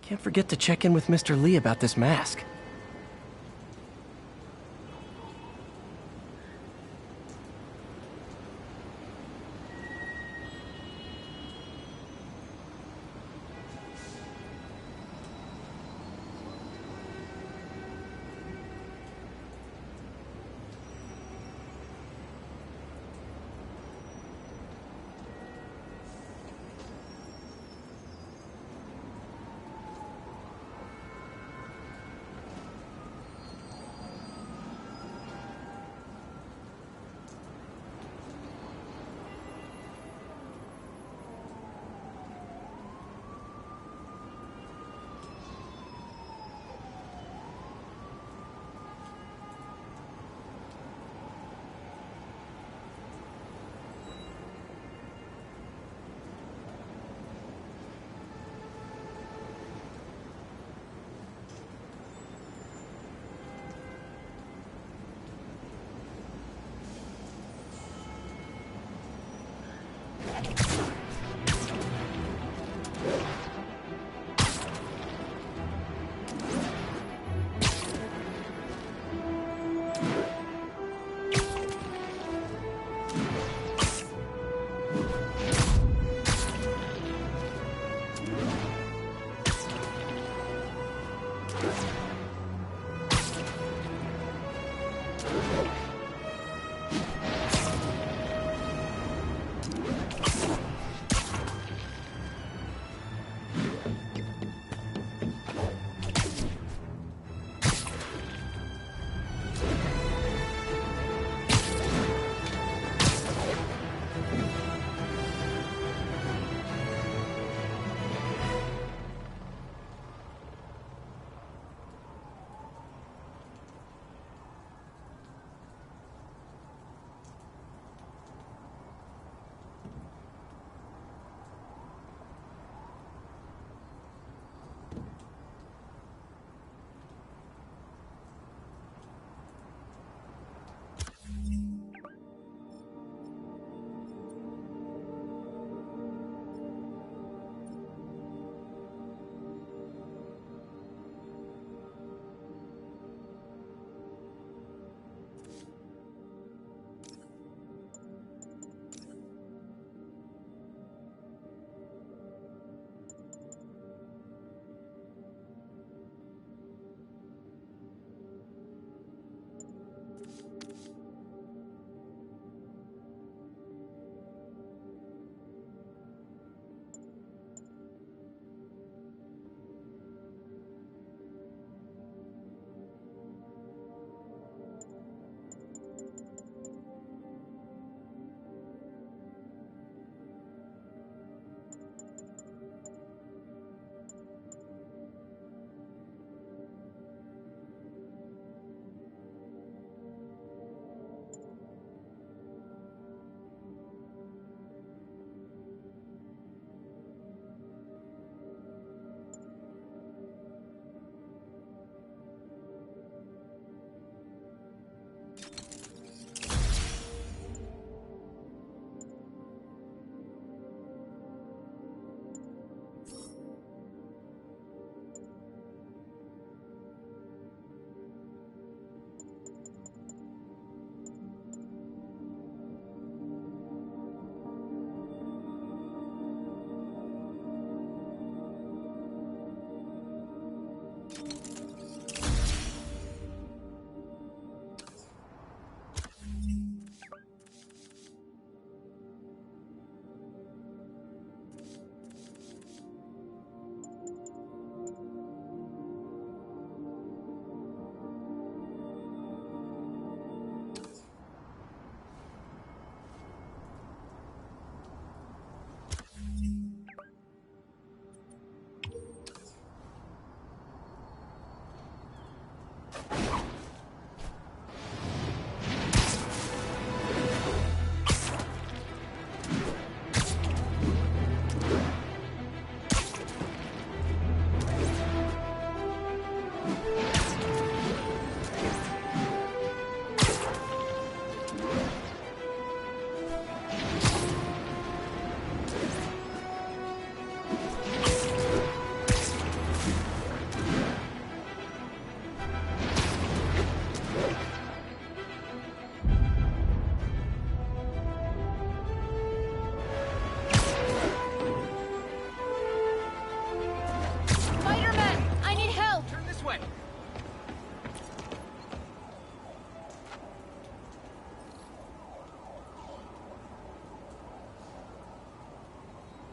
Can't forget to check in with Mr. Lee about this mask.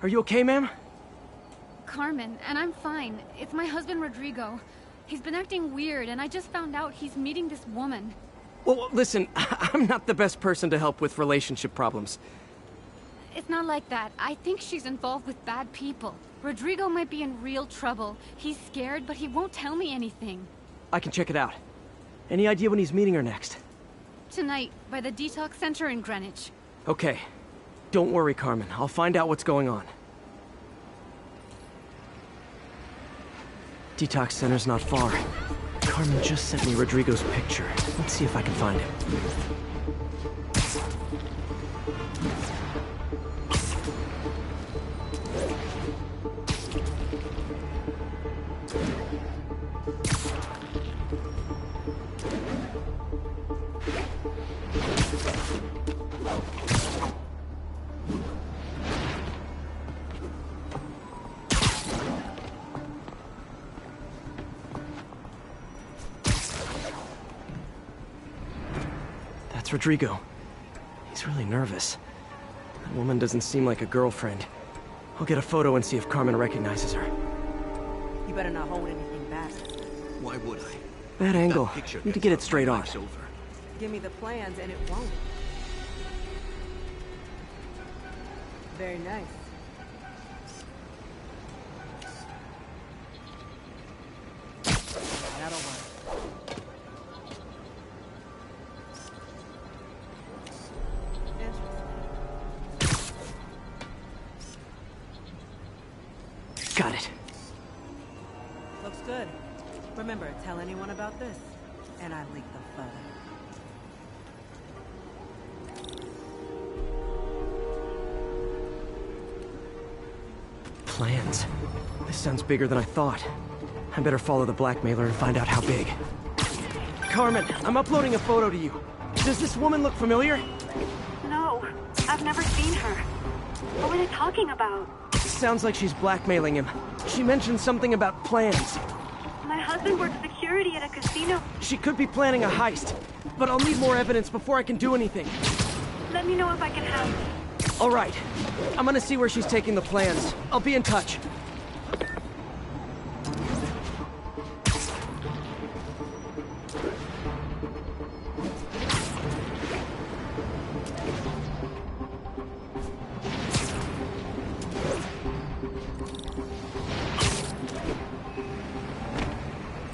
Are you okay, ma'am? Carmen, and I'm fine. It's my husband, Rodrigo. He's been acting weird, and I just found out he's meeting this woman. Well, listen, I'm not the best person to help with relationship problems. It's not like that. I think she's involved with bad people. Rodrigo might be in real trouble. He's scared, but he won't tell me anything. I can check it out. Any idea when he's meeting her next? Tonight, by the detox center in Greenwich. Okay. Don't worry, Carmen. I'll find out what's going on. Detox center's not far. Carmen just sent me Rodrigo's picture. Let's see if I can find him. That's Rodrigo. He's really nervous. That woman doesn't seem like a girlfriend. I'll get a photo and see if Carmen recognizes her. You better not hold anything back. Why would I? Bad angle. Need to get it straight on. Give me the plans and it won't. Very nice. That'll work. Got it. Looks good. Remember, tell anyone about this, and I leak the photo. Plans. This sounds bigger than I thought. I better follow the blackmailer and find out how big. Carmen, I'm uploading a photo to you. Does this woman look familiar? No, I've never seen her. What were they talking about? Sounds like she's blackmailing him. She mentioned something about plans. My husband works security at a casino. She could be planning a heist, but I'll need more evidence before I can do anything. Let me know if I can help. All right. I'm gonna see where she's taking the plans. I'll be in touch.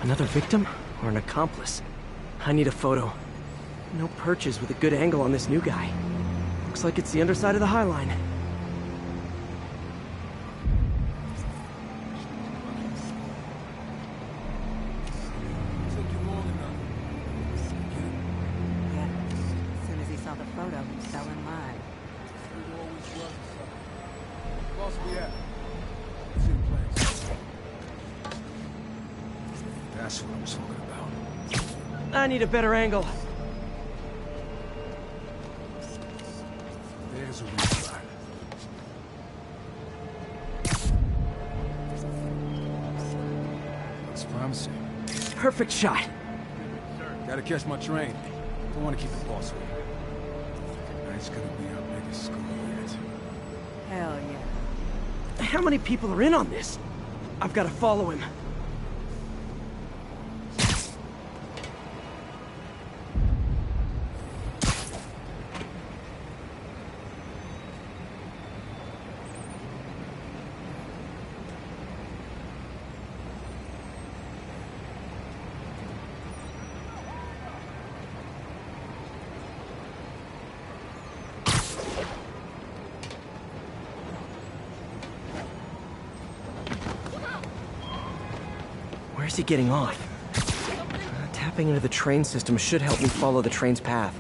Another victim or an accomplice? I need a photo. No perches with a good angle on this new guy. Looks like it's the underside of the High Line. Yeah. As soon as he saw the photo, he fell in line. That's what I was talking about. I need a better angle. There's a retry. Looks promising. Perfect shot. Gotta catch my train. Don't want to keep the boss waiting. Tonight's gonna be our biggest school yet. Hell yeah. How many people are in on this? I've got to follow him. Where's he getting off? Tapping into the train system should help me follow the train's path.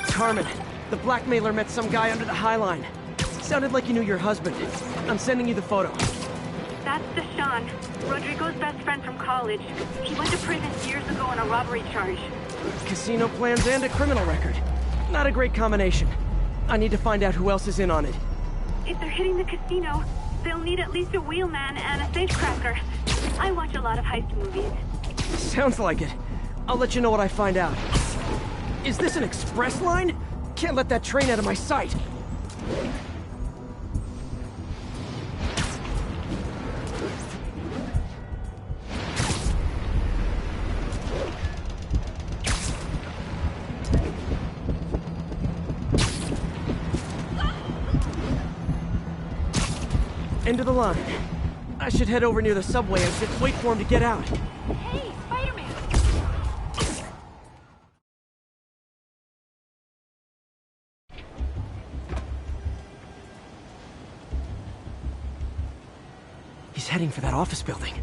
Carmen, the blackmailer met some guy under the High Line. Sounded like you knew your husband. I'm sending you the photo. That's Deshaun, Rodrigo's best friend from college. He went to prison years ago on a robbery charge. Casino plans and a criminal record. Not a great combination. I need to find out who else is in on it. If they're hitting the casino, they'll need at least a wheelman and a safecracker. I watch a lot of heist movies. Sounds like it. I'll let you know what I find out. Is this an express line? Can't let that train out of my sight. End of the line. I should head over near the subway exit, wait for him to get out. Hey, Spider-Man! He's heading for that office building.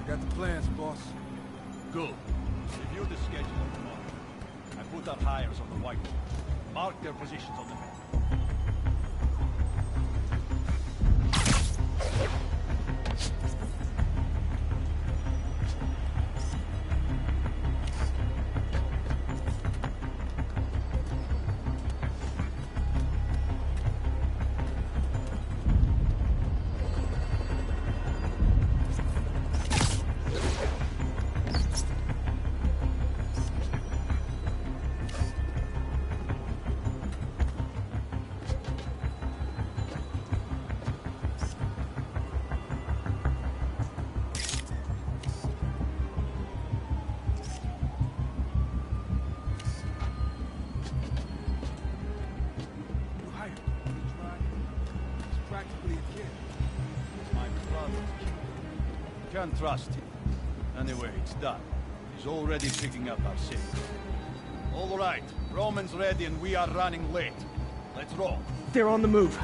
Got the plans, boss. Good. Review the schedule of tomorrow. I put our hires on the whiteboard. Mark their positions on the map. Can't trust him. Anyway, it's done. He's already picking up our signal. All right, Roman's ready and we are running late. Let's roll. They're on the move.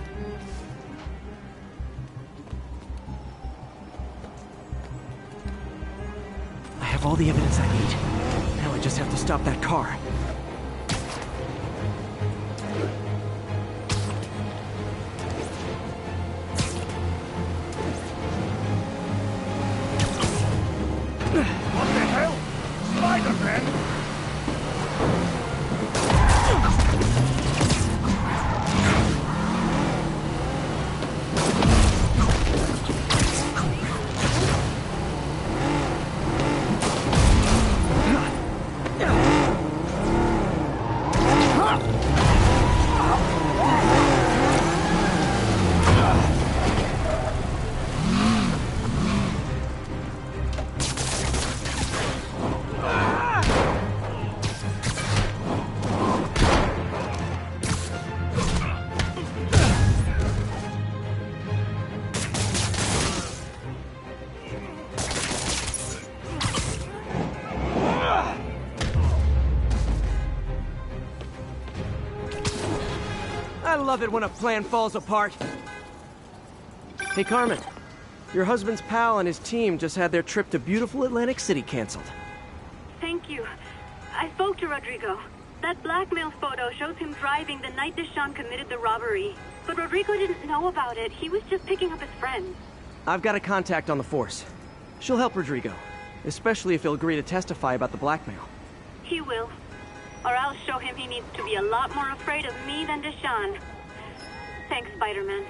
I have all the evidence I need. Now I just have to stop that car. What the hell? Spiderman? I love it when a plan falls apart. Hey, Carmen. Your husband's pal and his team just had their trip to beautiful Atlantic City canceled. Thank you. I spoke to Rodrigo. That blackmail photo shows him driving the night Deshawn committed the robbery. But Rodrigo didn't know about it. He was just picking up his friends. I've got a contact on the force. She'll help Rodrigo, especially if he'll agree to testify about the blackmail. He will. Or I'll show him he needs to be a lot more afraid of me than Deshawn. Thanks, Spiderman.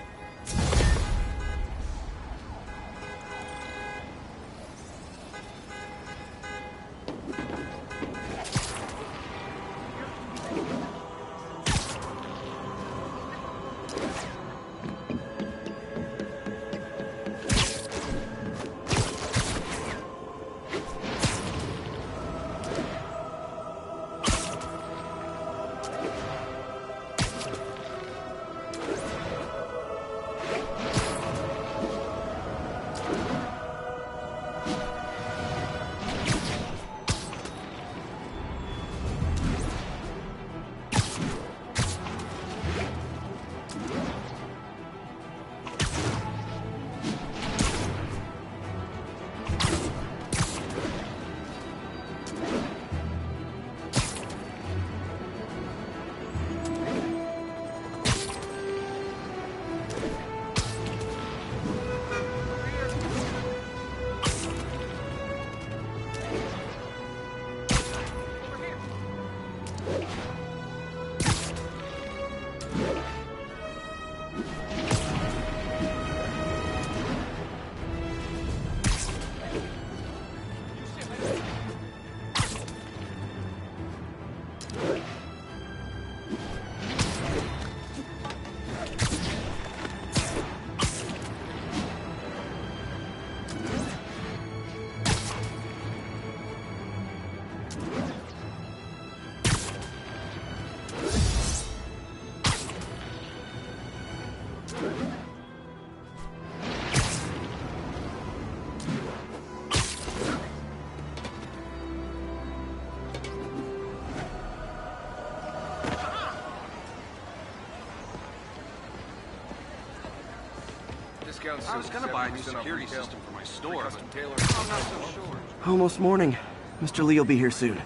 I was gonna buy a new security system for my store, but I'm not so sure. Almost morning. Mr. Lee will be here soon.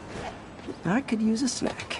I could use a snack.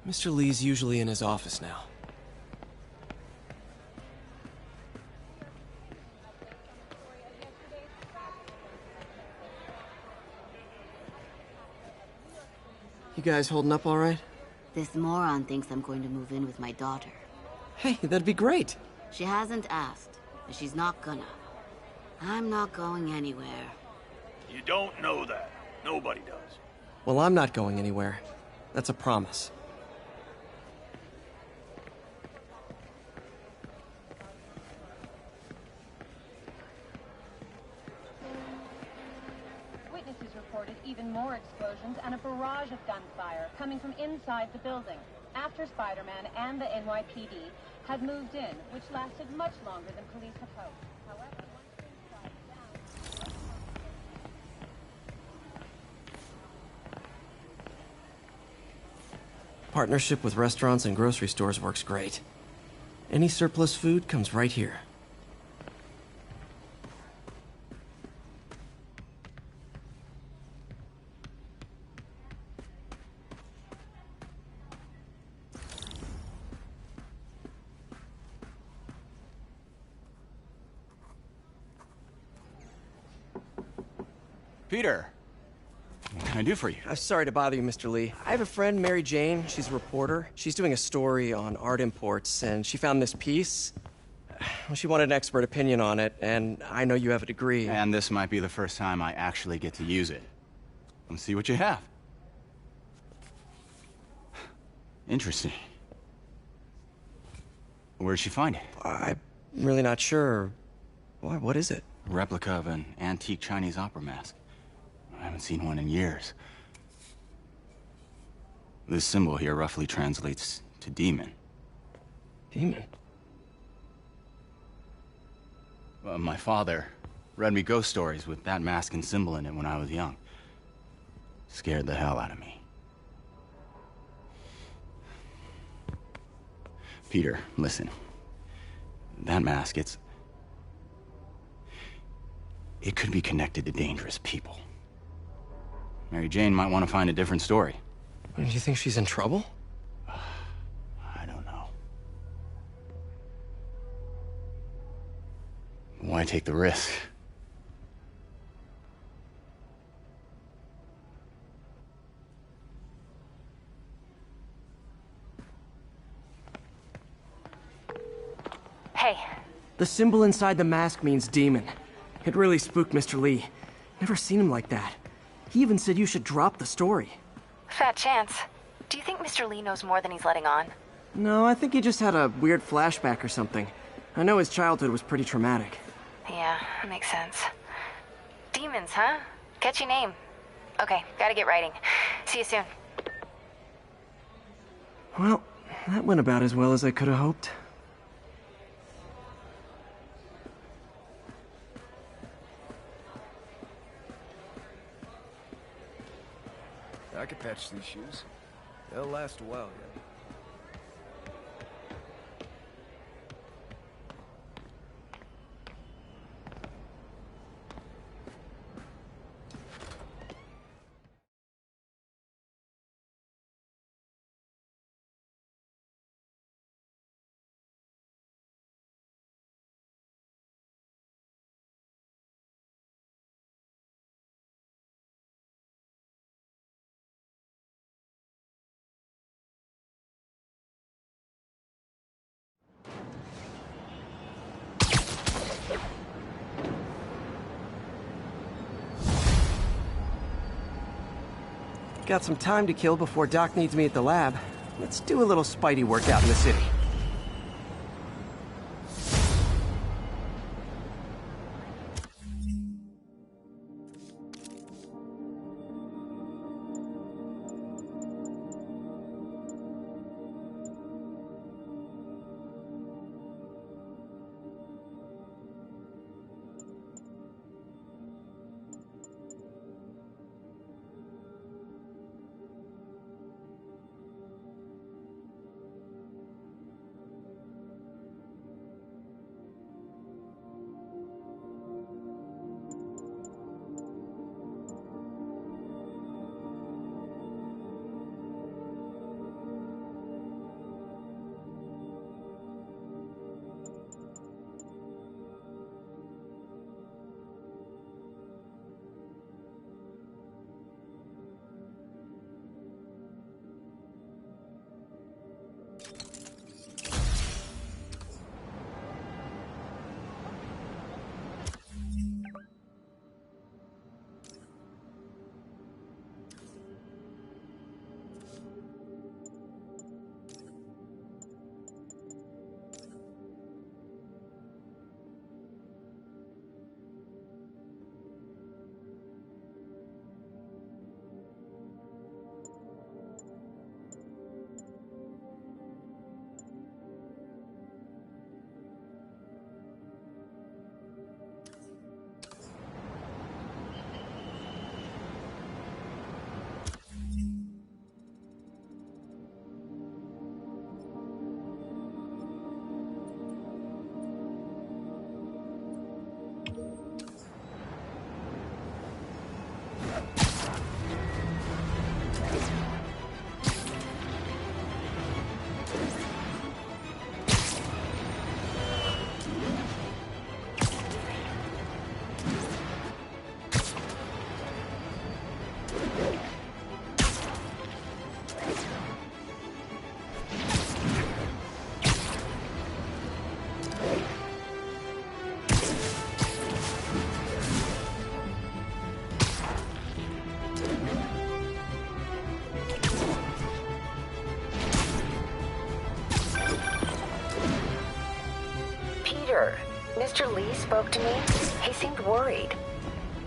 Mr. Lee's usually in his office now. You guys holding up all right? This moron thinks I'm going to move in with my daughter. Hey, that'd be great. She hasn't asked, but she's not gonna. I'm not going anywhere. You don't know that. Nobody does. Well, I'm not going anywhere. That's a promise. Witnesses reported even more explosions and a barrage of gunfire coming from inside the building after Spiderman and the NYPD had moved in, which lasted much longer than police had hoped. However, once things died down... Partnership with restaurants and grocery stores works great. Any surplus food comes right here. Peter, what can I do for you? Sorry to bother you, Mr. Lee. I have a friend, Mary Jane. She's a reporter. She's doing a story on art imports, and she found this piece. Well, she wanted an expert opinion on it, and I know you have a degree. And this might be the first time I actually get to use it. Let's see what you have. Interesting. Where'd she find it? I'm really not sure. Why, what is it? A replica of an antique Chinese opera mask. I haven't seen one in years. This symbol here roughly translates to demon. Demon? My father read me ghost stories with that mask and symbol in it when I was young. Scared the hell out of me. Peter, listen. That mask, it could be connected to dangerous people. Mary Jane might want to find a different story. Do you think she's in trouble? I don't know. Why take the risk? Hey. The symbol inside the mask means demon. It really spooked Mr. Lee. Never seen him like that. He even said you should drop the story. Fat chance. Do you think Mr. Lee knows more than he's letting on? No, I think he just had a weird flashback or something. I know his childhood was pretty traumatic. Yeah, makes sense. Demons, huh? Catchy name. Okay, gotta get writing. See you soon. Well, that went about as well as I could have hoped. I could patch these shoes. They'll last a while yet. Got some time to kill before Doc needs me at the lab. Let's do a little Spidey workout in the city. Peter, Mr. Lee spoke to me. He seemed worried.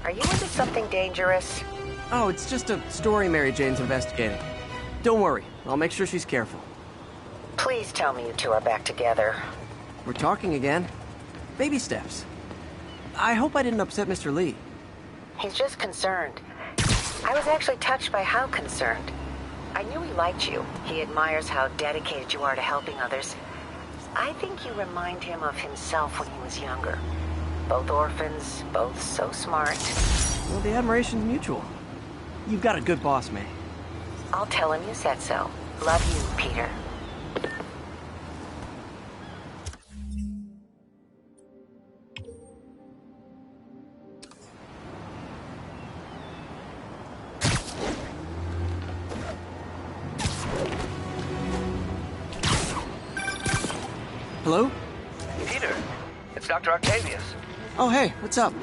Are you into something dangerous? Oh, it's just a story Mary Jane's investigating. Don't worry, I'll make sure she's careful. Please tell me you two are back together. We're talking again. Baby steps. I hope I didn't upset Mr. Lee. He's just concerned. I was actually touched by how concerned. I knew he liked you. He admires how dedicated you are to helping others. I think you remind him of himself when he was younger. Both orphans, both so smart. Well, the admiration's mutual. You've got a good boss, May. I'll tell him you said so. Love you, Peter. Hello? Peter, it's Dr. Octavius. Oh, hey, what's up?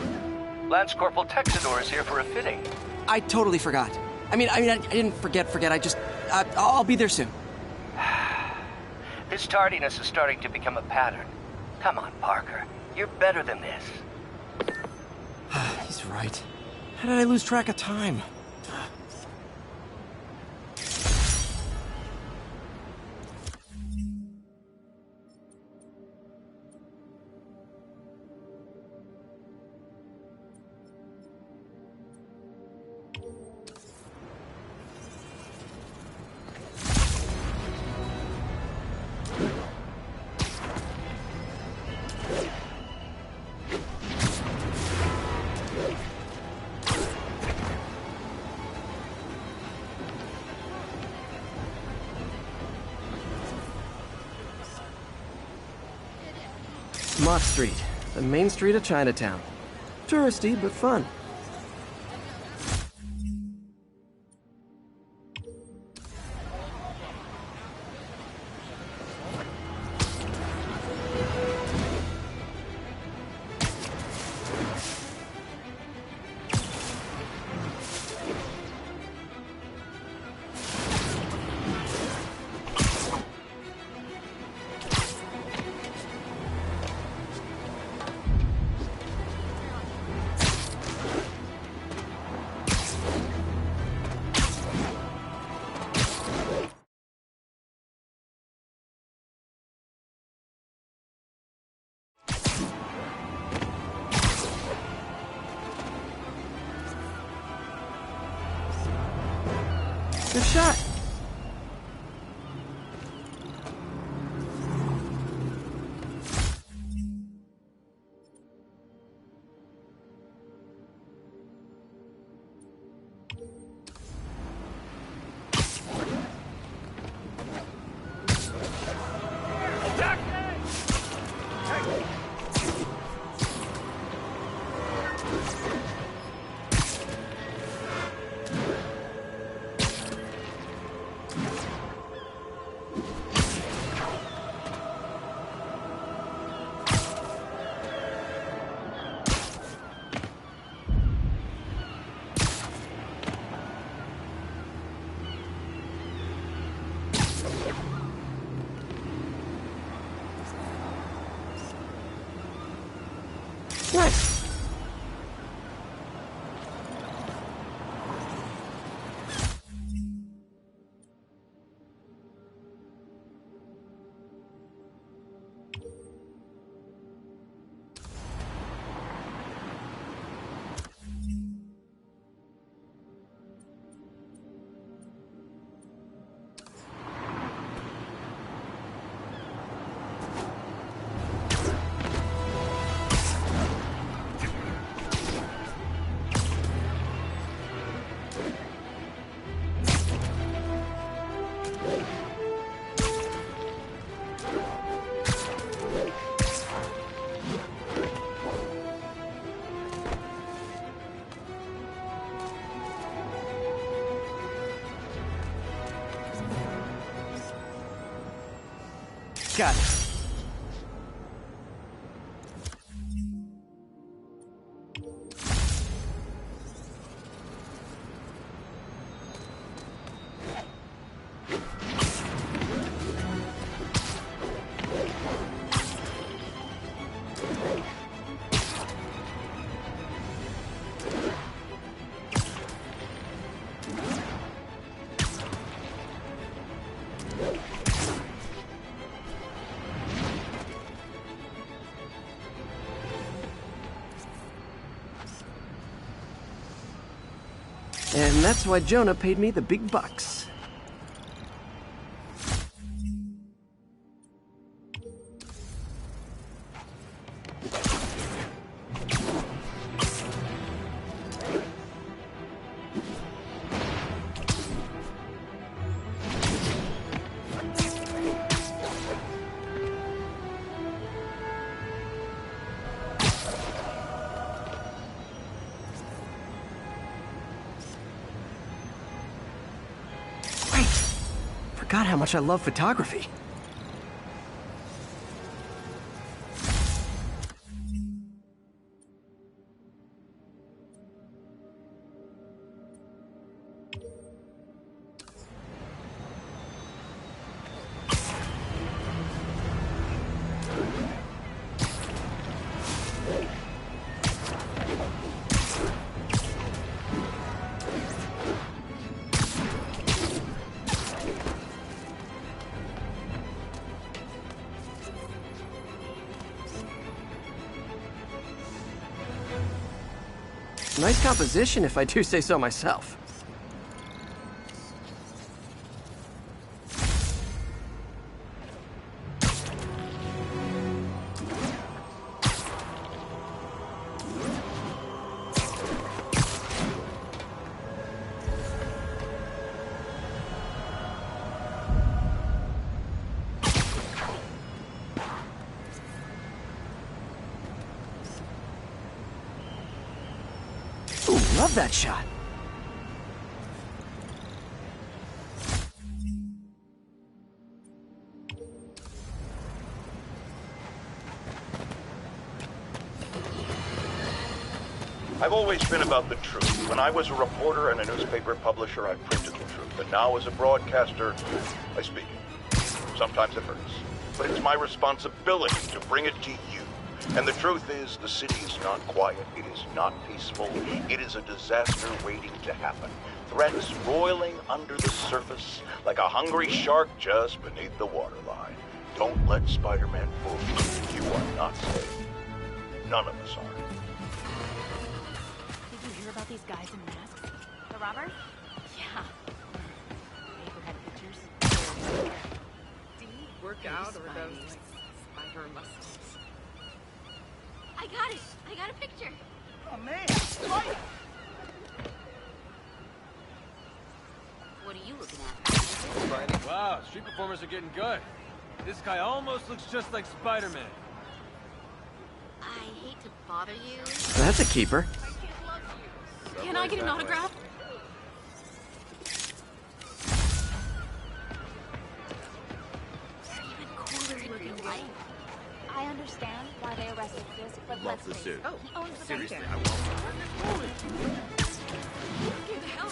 Lance Corporal Texador is here for a fitting. I totally forgot. I didn't forget. I'll be there soon. This tardiness is starting to become a pattern. Come on, Parker. You're better than this. He's right. How did I lose track of time? Mott Street, the main street of Chinatown. Touristy, but fun. Good shot. Nice. Got it. And that's why Jonah paid me the big bucks. Forgot how much I love photography. Nice composition, if I do say so myself. Love that shot. I've always been about the truth. When I was a reporter and a newspaper publisher, I printed the truth. And now as a broadcaster, I speak it. Sometimes it hurts. But it's my responsibility to bring it to you. And the truth is, the city is not quiet. It is not peaceful. It is a disaster waiting to happen. Threats roiling under the surface like a hungry shark just beneath the waterline. Don't let Spider-Man fool you. You are not safe. None of us are. Did you hear about these guys in masks? The robbers? Yeah. Paper had pictures. Do you work out or those like spider muscles? I got it! I got a picture! Oh man, Spider! What are you looking at? Wow, street performers are getting good. This guy almost looks just like Spider-Man. I hate to bother you. That's a keeper. Can I get an autograph? Even cooler looking light. I understand why they arrested this, but let's the suit. Oh, he owns the Seriously, bank. I won't. Get the hell.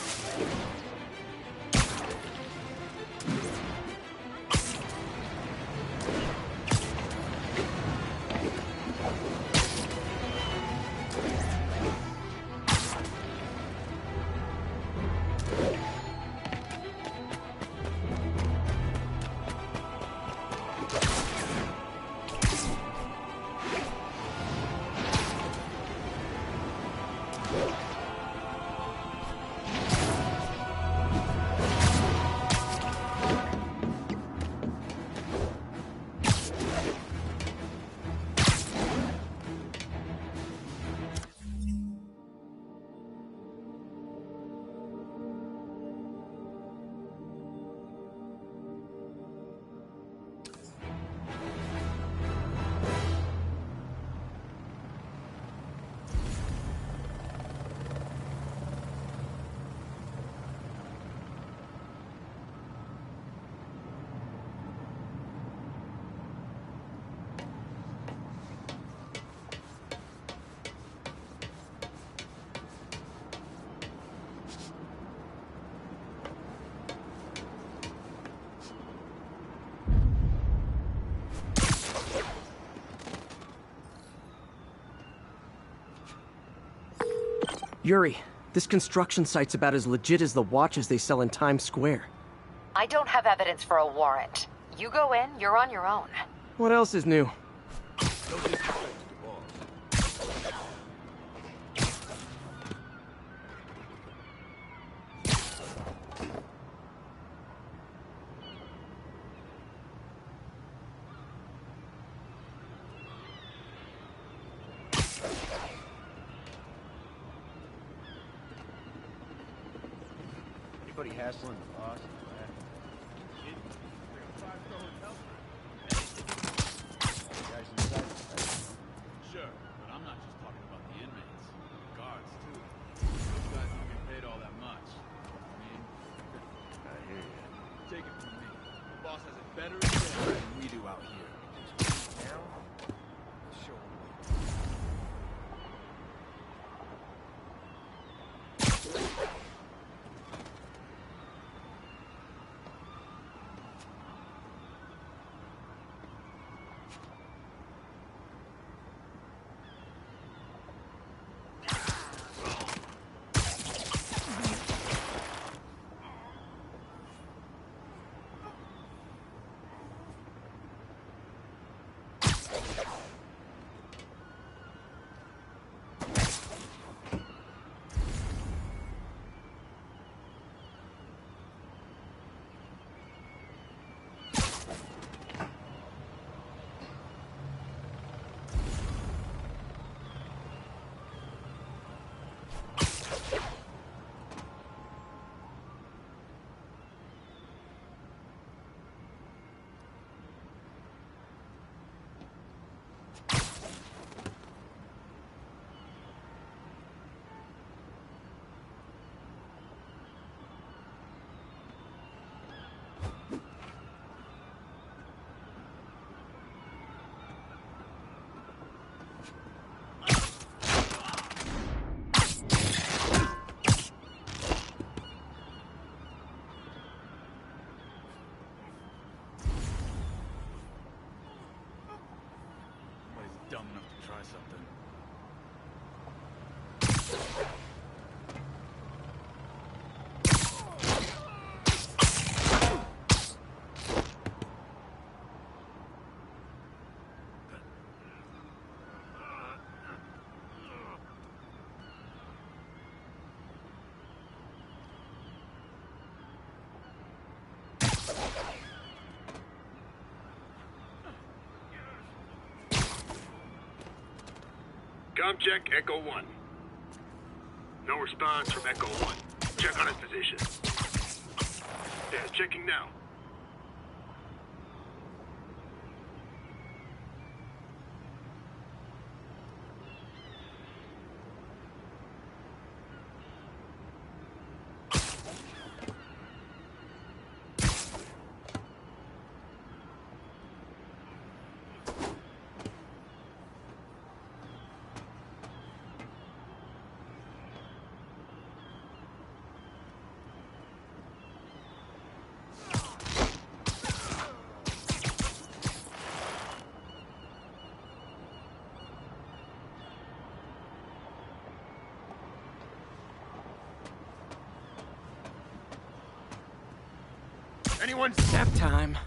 Yuri, this construction site's about as legit as the watches they sell in Times Square. I don't have evidence for a warrant. You go in, you're on your own. What else is new? Everybody has one. Boss. Guys inside. Sure, but I'm not just talking about the inmates. Guards, too. Those guys don't get paid all that much. I mean... I hear you. Take it from me. The boss has it better than we do out here. Now? Show 'em. Dumb enough to try something. Check Echo 1. No response from Echo 1. Check on his position. Yeah, checking now. Anyone? Nap time.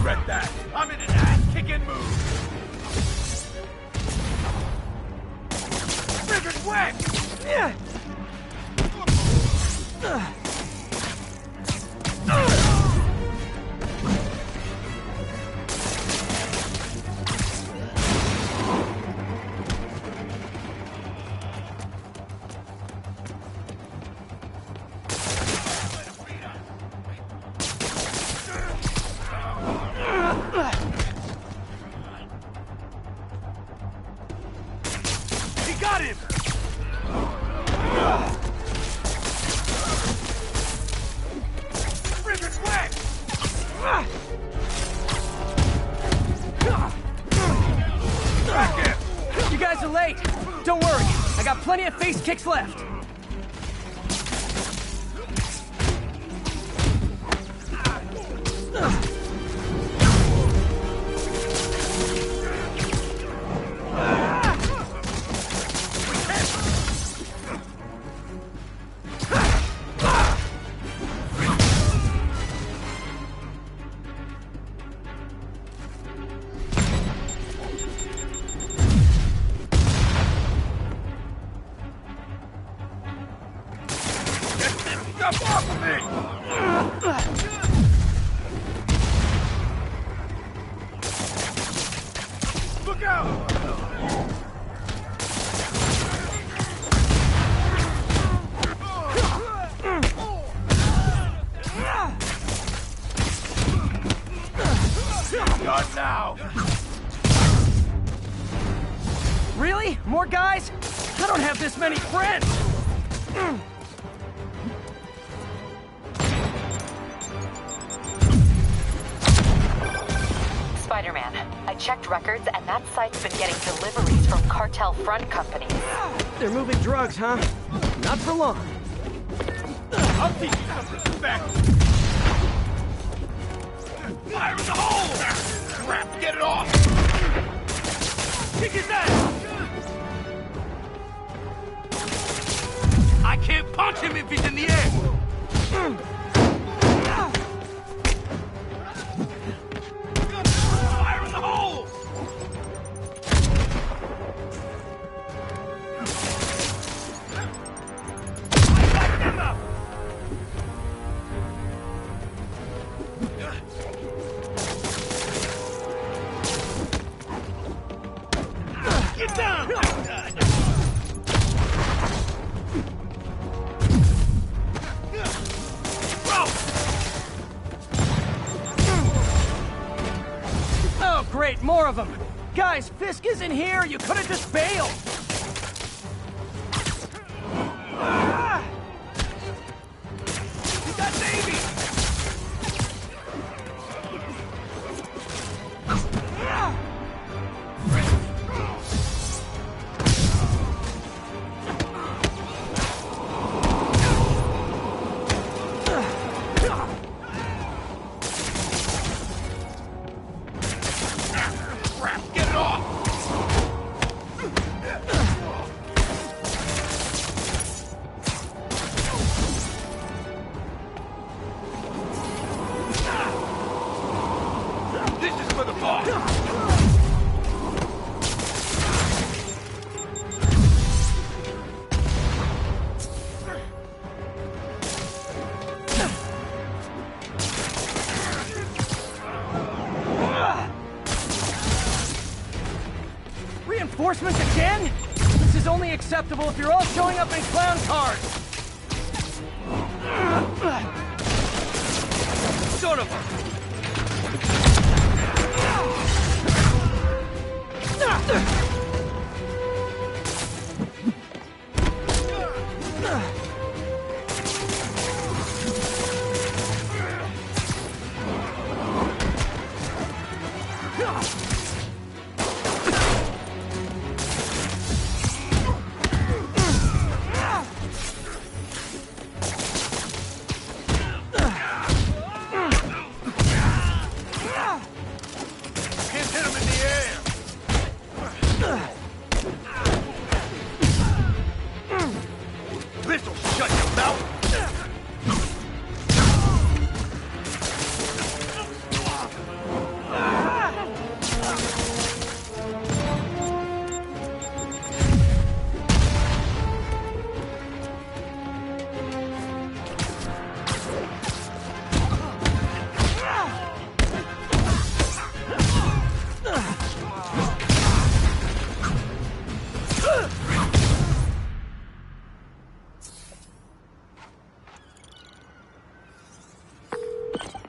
Regret that. I'm in an ass-kicking mood. Trigger's wet! He got him! Plenty of face kicks left. Look out! Not now! Really? More guys? I don't have this many friends! Spider-Man, I checked records and that site's been getting deliveries from cartel front companies. They're moving drugs, huh? Not for long. I'll teach you some respect! Fire in the hole! Crap, get it off! Kick his ass! I can't punch him if he's in the air! Fire in the hole! I got him up! Get down! Oh, great, more of them. Guys, Fisk isn't here. You could have just bailed. You got baby! Crap, get it off! This is for the boss! Reinforcements again? This is only acceptable if you're all showing up in clown cars. Son of a... Can't hit him in the air! This'll shut your mouth!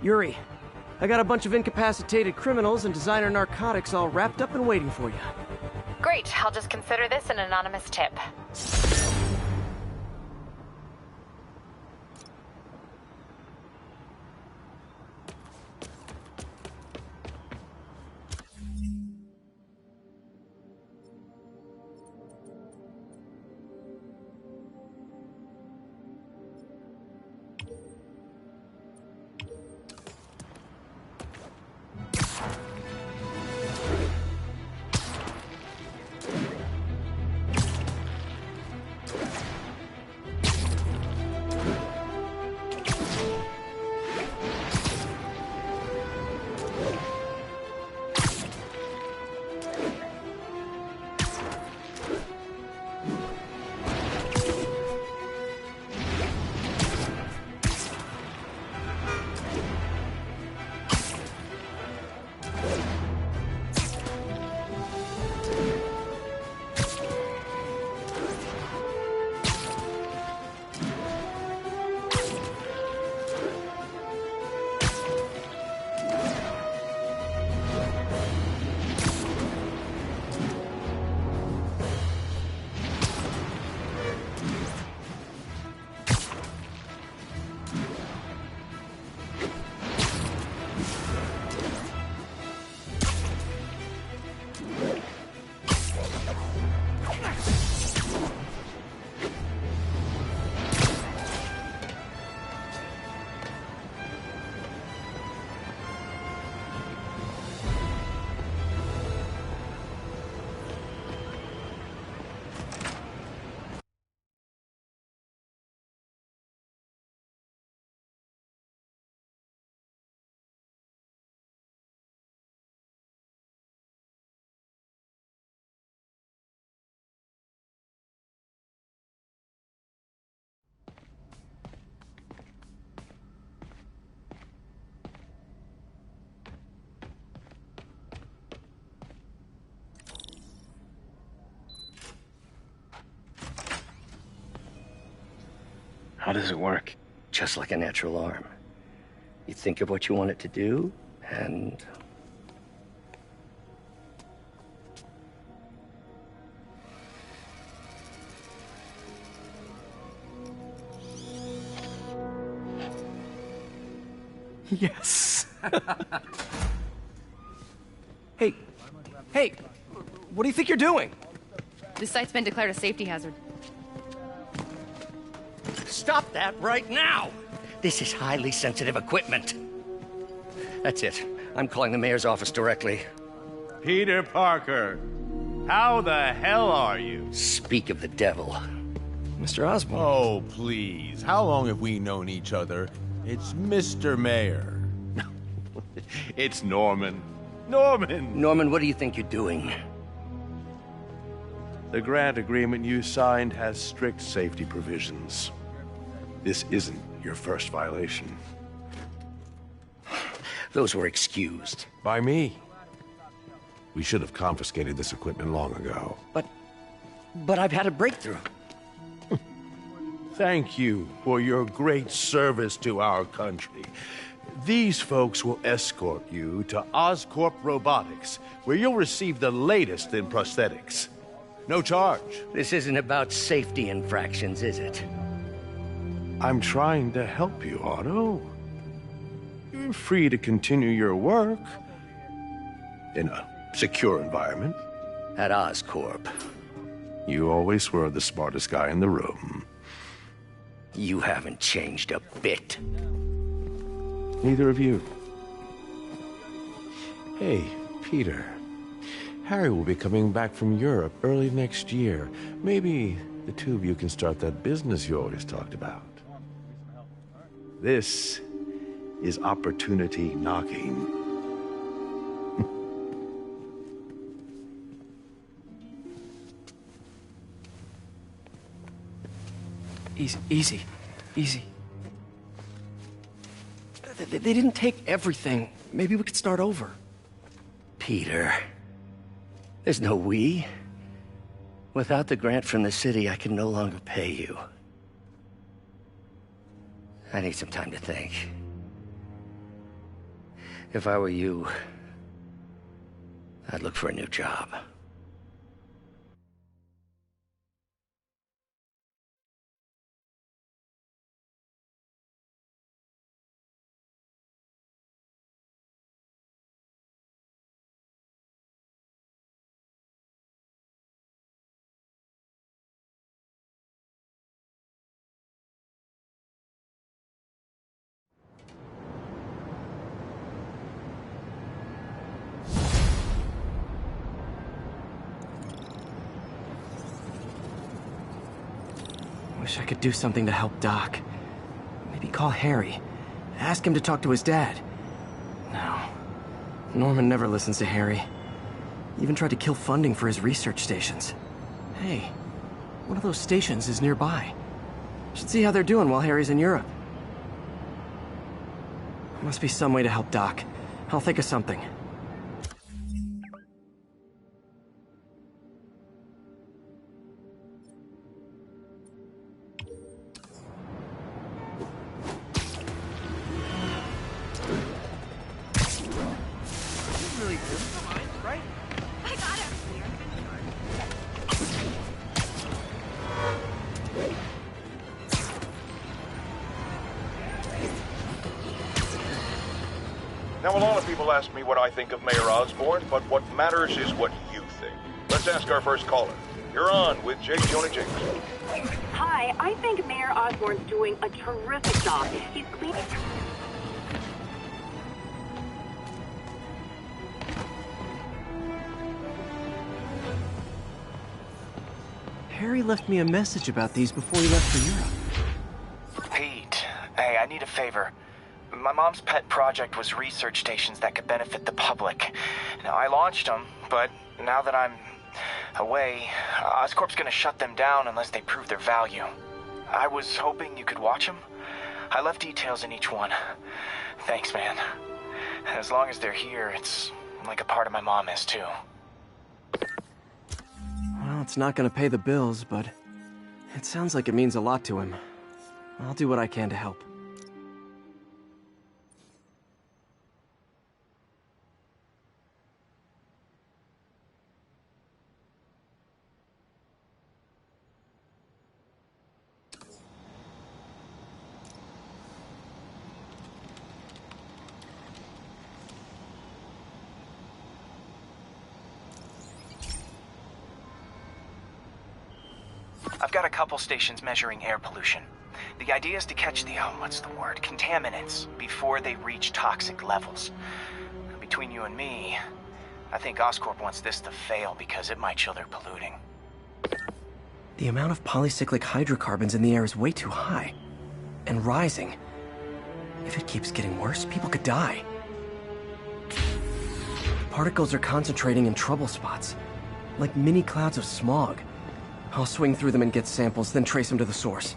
Yuri, I got a bunch of incapacitated criminals and designer narcotics all wrapped up and waiting for you. Great, I'll just consider this an anonymous tip. How does it work? Just like a natural arm. You think of what you want it to do, and... Yes. Hey, what do you think you're doing? This site's been declared a safety hazard. Stop that right now! This is highly sensitive equipment. That's it. I'm calling the mayor's office directly. Peter Parker, how the hell are you? Speak of the devil. Mr. Osborn. Oh, please. How long have we known each other? It's Mr. Mayor. It's Norman. Norman, what do you think you're doing? The grant agreement you signed has strict safety provisions. This isn't your first violation. Those were excused. By me. We should have confiscated this equipment long ago. But I've had a breakthrough. Thank you for your great service to our country. These folks will escort you to Oscorp Robotics, where you'll receive the latest in prosthetics. No charge. This isn't about safety infractions, is it? I'm trying to help you, Otto. You're free to continue your work in a secure environment. At Oscorp. You always were the smartest guy in the room. You haven't changed a bit. Neither of you. Hey, Peter. Harry will be coming back from Europe early next year. Maybe the two of you can start that business you always talked about. This is opportunity knocking. Easy. They didn't take everything. Maybe we could start over. Peter, there's no we. Without the grant from the city, I can no longer pay you. I need some time to think. If I were you, I'd look for a new job. Wish I could do something to help Doc. Maybe call Harry. Ask him to talk to his dad. No. Norman never listens to Harry. Even tried to kill funding for his research stations. Hey, one of those stations is nearby. Should see how they're doing while Harry's in Europe. Must be some way to help Doc. I'll think of something. Now, a lot of people ask me what I think of Mayor Osborn, but what matters is what you think. Let's ask our first caller. You're on with J. Jonah James. Hi, I think Mayor Osborn's doing a terrific job. He's cleaning... Harry left me a message about these before he left for Europe. Pete, hey, I need a favor. My mom's pet project was research stations that could benefit the public. Now, I launched them, but now that I'm away, Oscorp's gonna shut them down unless they prove their value. I was hoping you could watch them. I left details in each one. Thanks, man. As long as they're here, it's like a part of my mom is, too. Well, it's not gonna pay the bills, but it sounds like it means a lot to him. I'll do what I can to help. I've got a couple stations measuring air pollution. The idea is to catch the, contaminants before they reach toxic levels. Between you and me, I think Oscorp wants this to fail because it might show they're polluting. The amount of polycyclic hydrocarbons in the air is way too high. And rising. If it keeps getting worse, people could die. Particles are concentrating in trouble spots, like mini clouds of smog. I'll swing through them and get samples, then trace them to the source.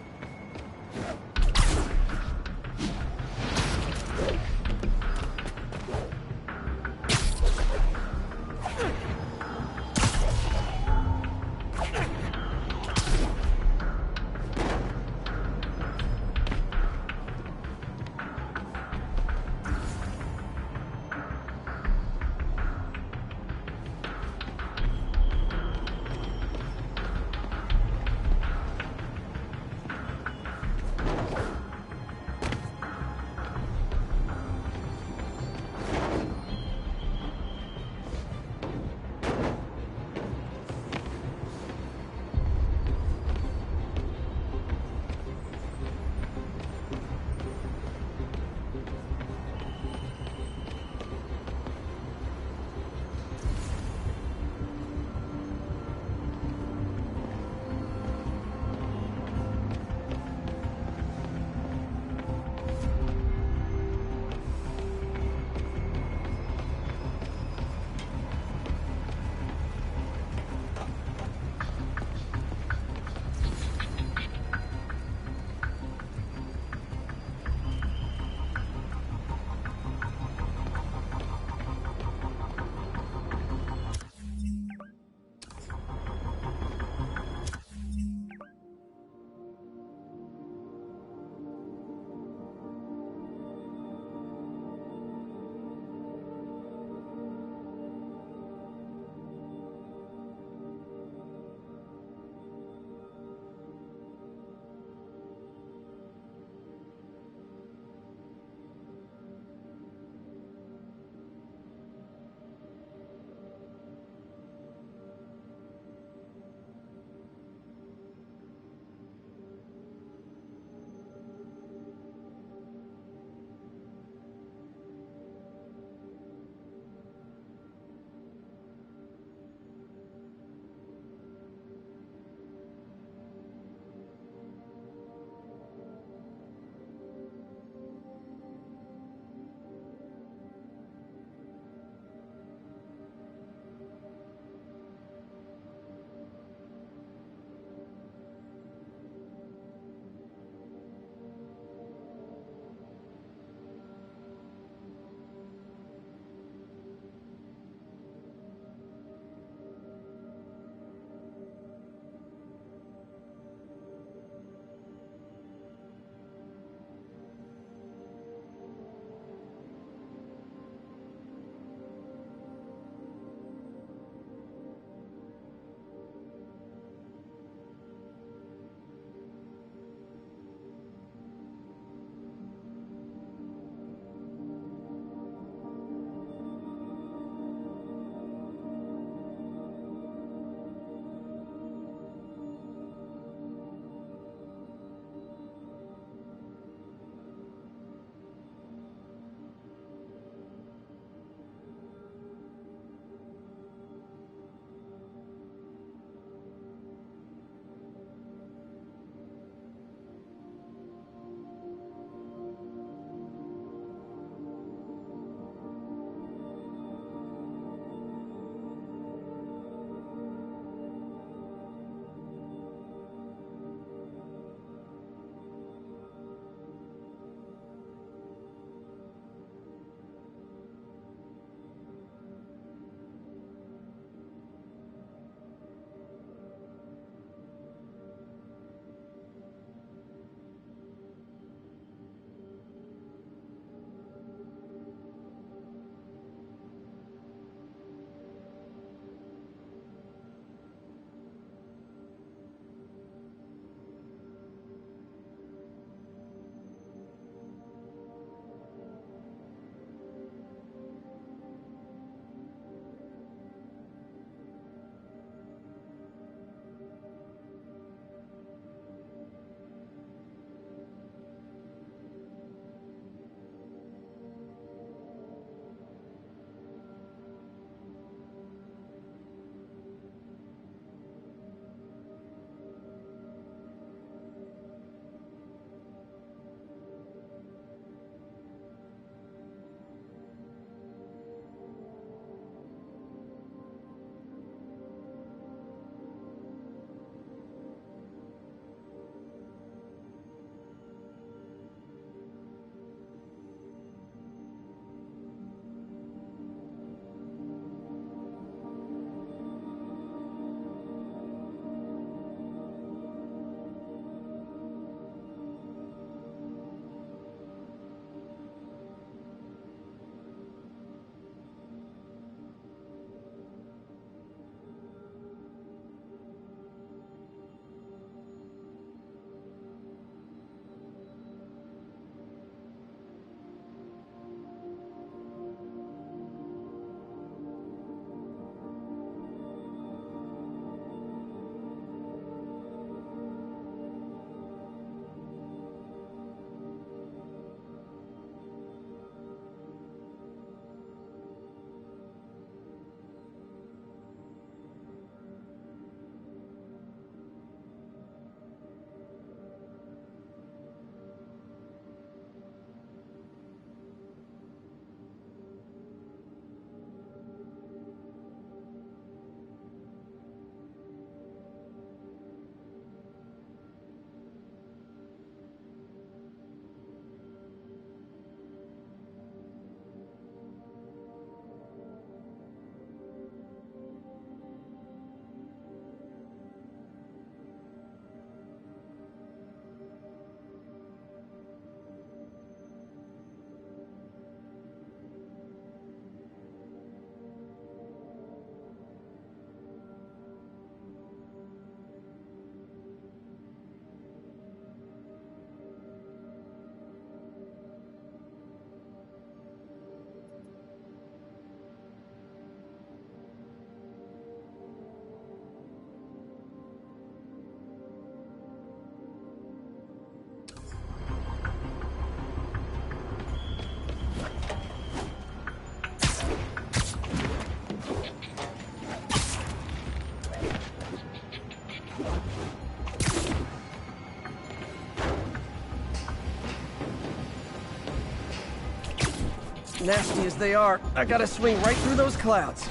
Nasty as they are, I gotta swing right through those clouds.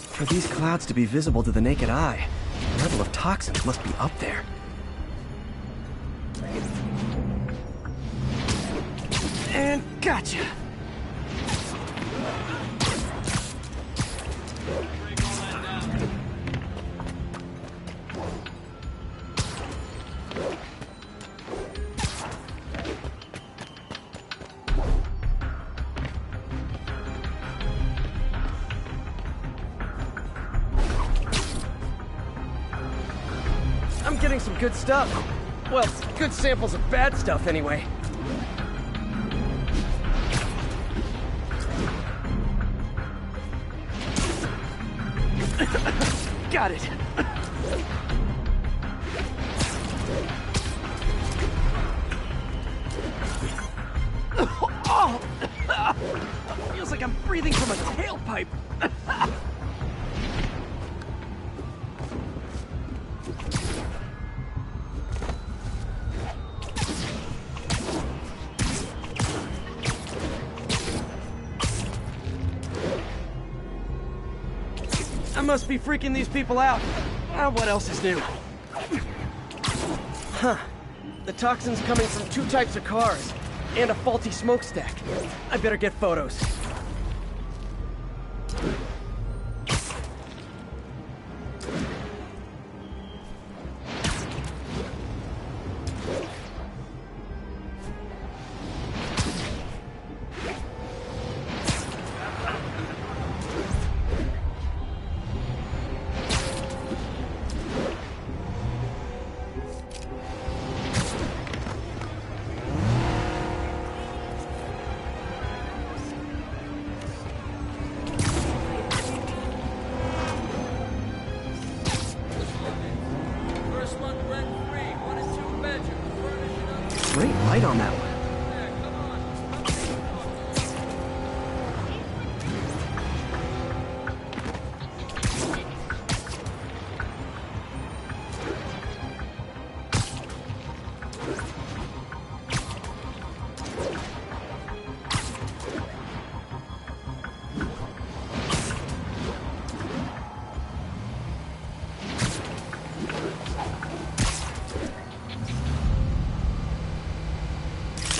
For these clouds to be visible to the naked eye, the level of toxins must be up there. And gotcha! I'm getting some good stuff. Well, good samples of bad stuff, anyway. Got it. Oh! Feels like I'm breathing from a tailpipe. I must be freaking these people out. What else is new? Huh. The toxin's coming from 2 types of cars, and a faulty smokestack. I better get photos. Great light on that one.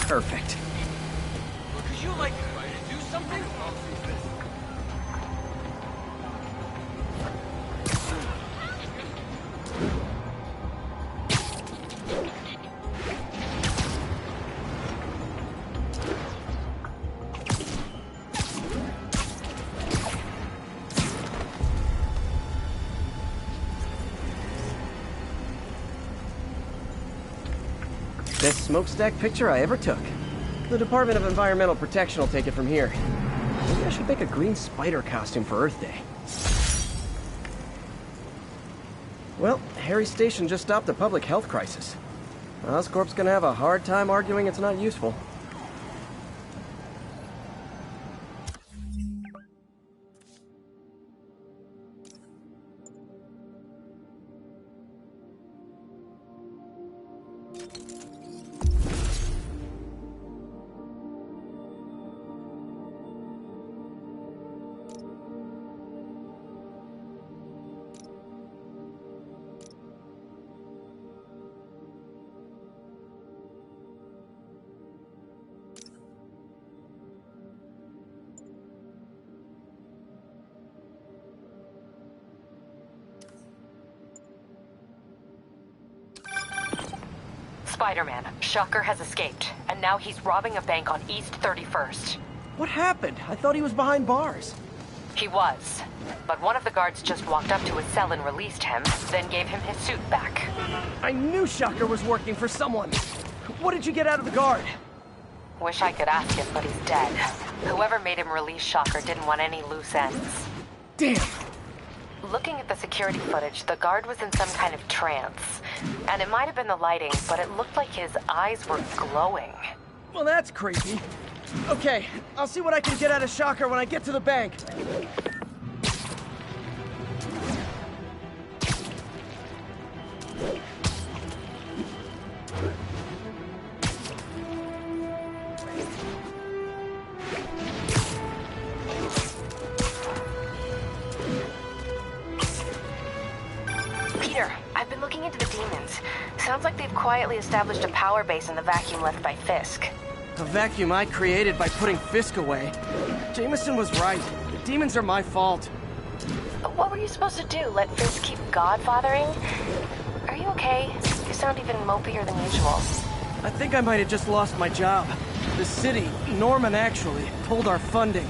Perfect. Would you like to do something? Best smokestack picture I ever took. The Department of Environmental Protection will take it from here. Maybe I should make a green spider costume for Earth Day. Well, Harry's station just stopped a public health crisis. Oscorp's gonna have a hard time arguing it's not useful. Spiderman, Shocker has escaped, and now he's robbing a bank on East 31st. What happened? I thought he was behind bars. He was, but one of the guards just walked up to his cell and released him, then gave him his suit back. I knew Shocker was working for someone. What did you get out of the guard? Wish I could ask him, but he's dead. Whoever made him release Shocker didn't want any loose ends. Damn! Looking at the security footage, the guard was in some kind of trance. And it might have been the lighting, but it looked like his eyes were glowing. Well, that's creepy. Okay, I'll see what I can get out of Shocker when I get to the bank. Peter, I've been looking into the demons. Sounds like they've quietly established a power base in the vacuum left by Fisk. A vacuum I created by putting Fisk away. Jameson was right. The demons are my fault. What were you supposed to do? Let Fisk keep godfathering? Are you okay? You sound even mopier than usual. I think I might have just lost my job. The city, Norman actually, pulled our funding.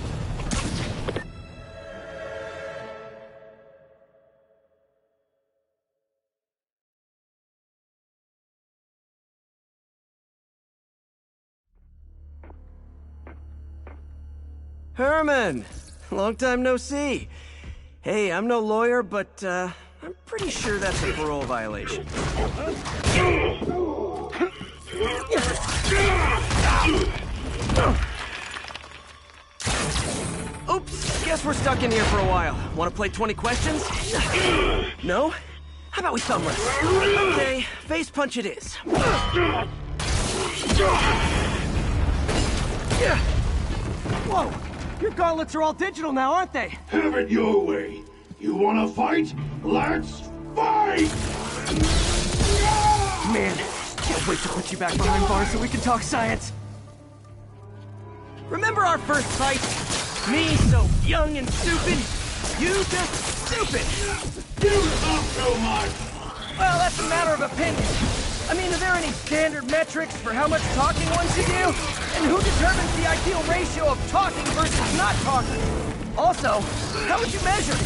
Herman! Long time no see. Hey, I'm no lawyer, but, I'm pretty sure that's a parole violation. Oops, guess we're stuck in here for a while. Want to play 20 questions? No? How about we thumb wrestle? Okay, face punch it is. Whoa! Your gauntlets are all digital now, aren't they? Have it your way. You wanna fight? Let's fight! Man, can't wait to put you back behind bars so we can talk science. Remember our first fight? Me so young and stupid, you just stupid. You talk so much. Well, that's a matter of opinion. I mean, are there any standard metrics for how much talking one should do? And who determines the ideal ratio of talking versus not talking? Also, how would you measure?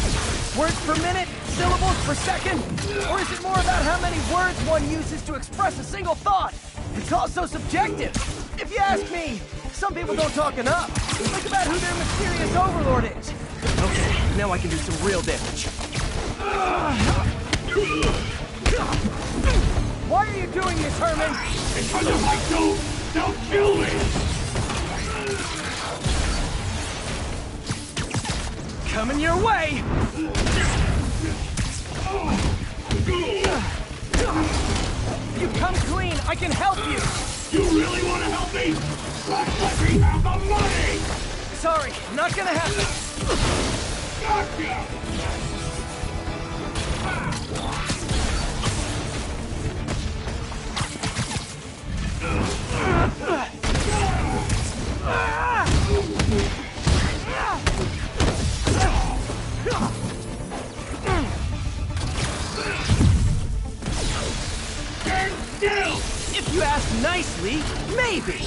Words per minute? Syllables per second? Or is it more about how many words one uses to express a single thought? It's also subjective. If you ask me, some people don't talk enough. Think about who their mysterious overlord is. Okay, now I can do some real damage. Why are you doing this, Herman? Because if I don't, they'll kill me! Coming your way! If you come clean, I can help you! You really want to help me? Let me have the money! Sorry, not gonna happen. Gotcha! If you ask nicely, maybe.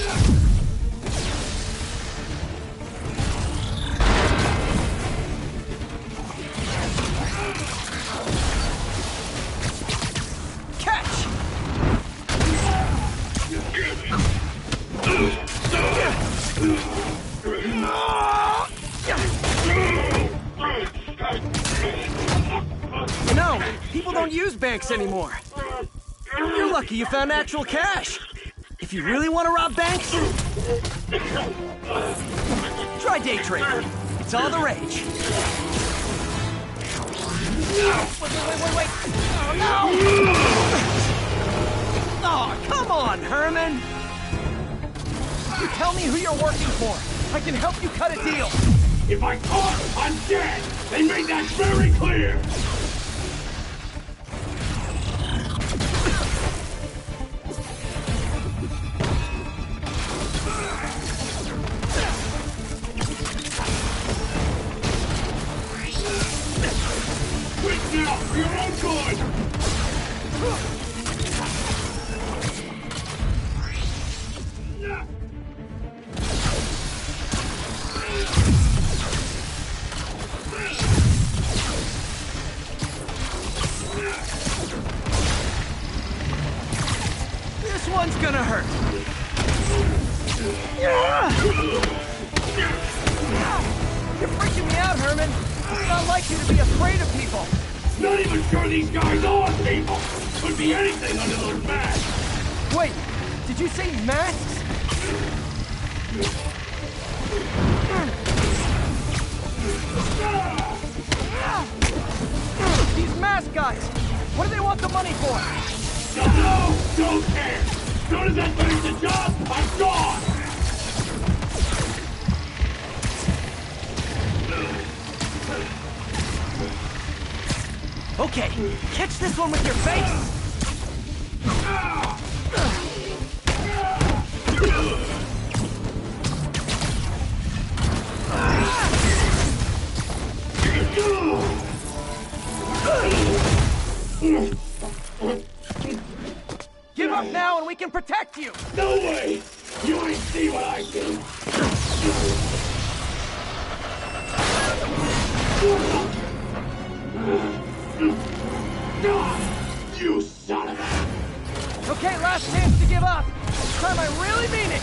Catch! You know, people don't use banks anymore. You're lucky you found actual cash. If you really want to rob banks, try day trading. It's all the rage. Wait. Oh, no! Oh, come on, Herman! You tell me who you're working for. I can help you cut a deal. If I talk, I'm dead! They made that very clear! Now, for your own good! This one's gonna hurt. You're freaking me out, Herman. It's not like you to be afraid of people. Not even sure these guys are people! Could be anything under those masks! Wait, did you say masks? These mask guys! What do they want the money for? Don't know! Don't care! As soon as I finish the job, I'm gone! Okay, catch this one with your face! Give up now and we can protect you! No way! You ain't see what I see! You son of a... Okay, last chance to give up. This time I really mean it.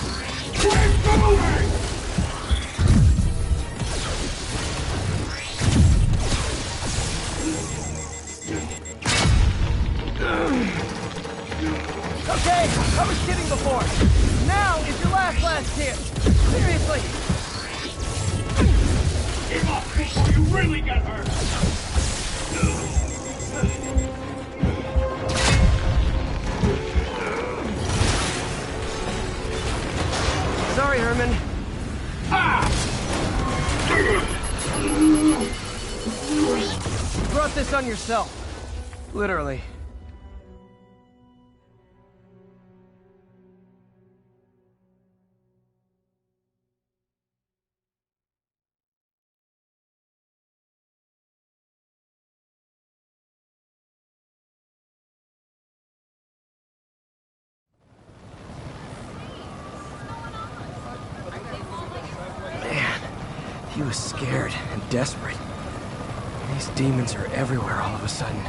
Keep moving! Okay, I was kidding before. Now is your last chance. Seriously. Give up before you really get hurt! Sorry, Herman. You brought this on yourself. Literally. He was scared and desperate. These demons are everywhere all of a sudden.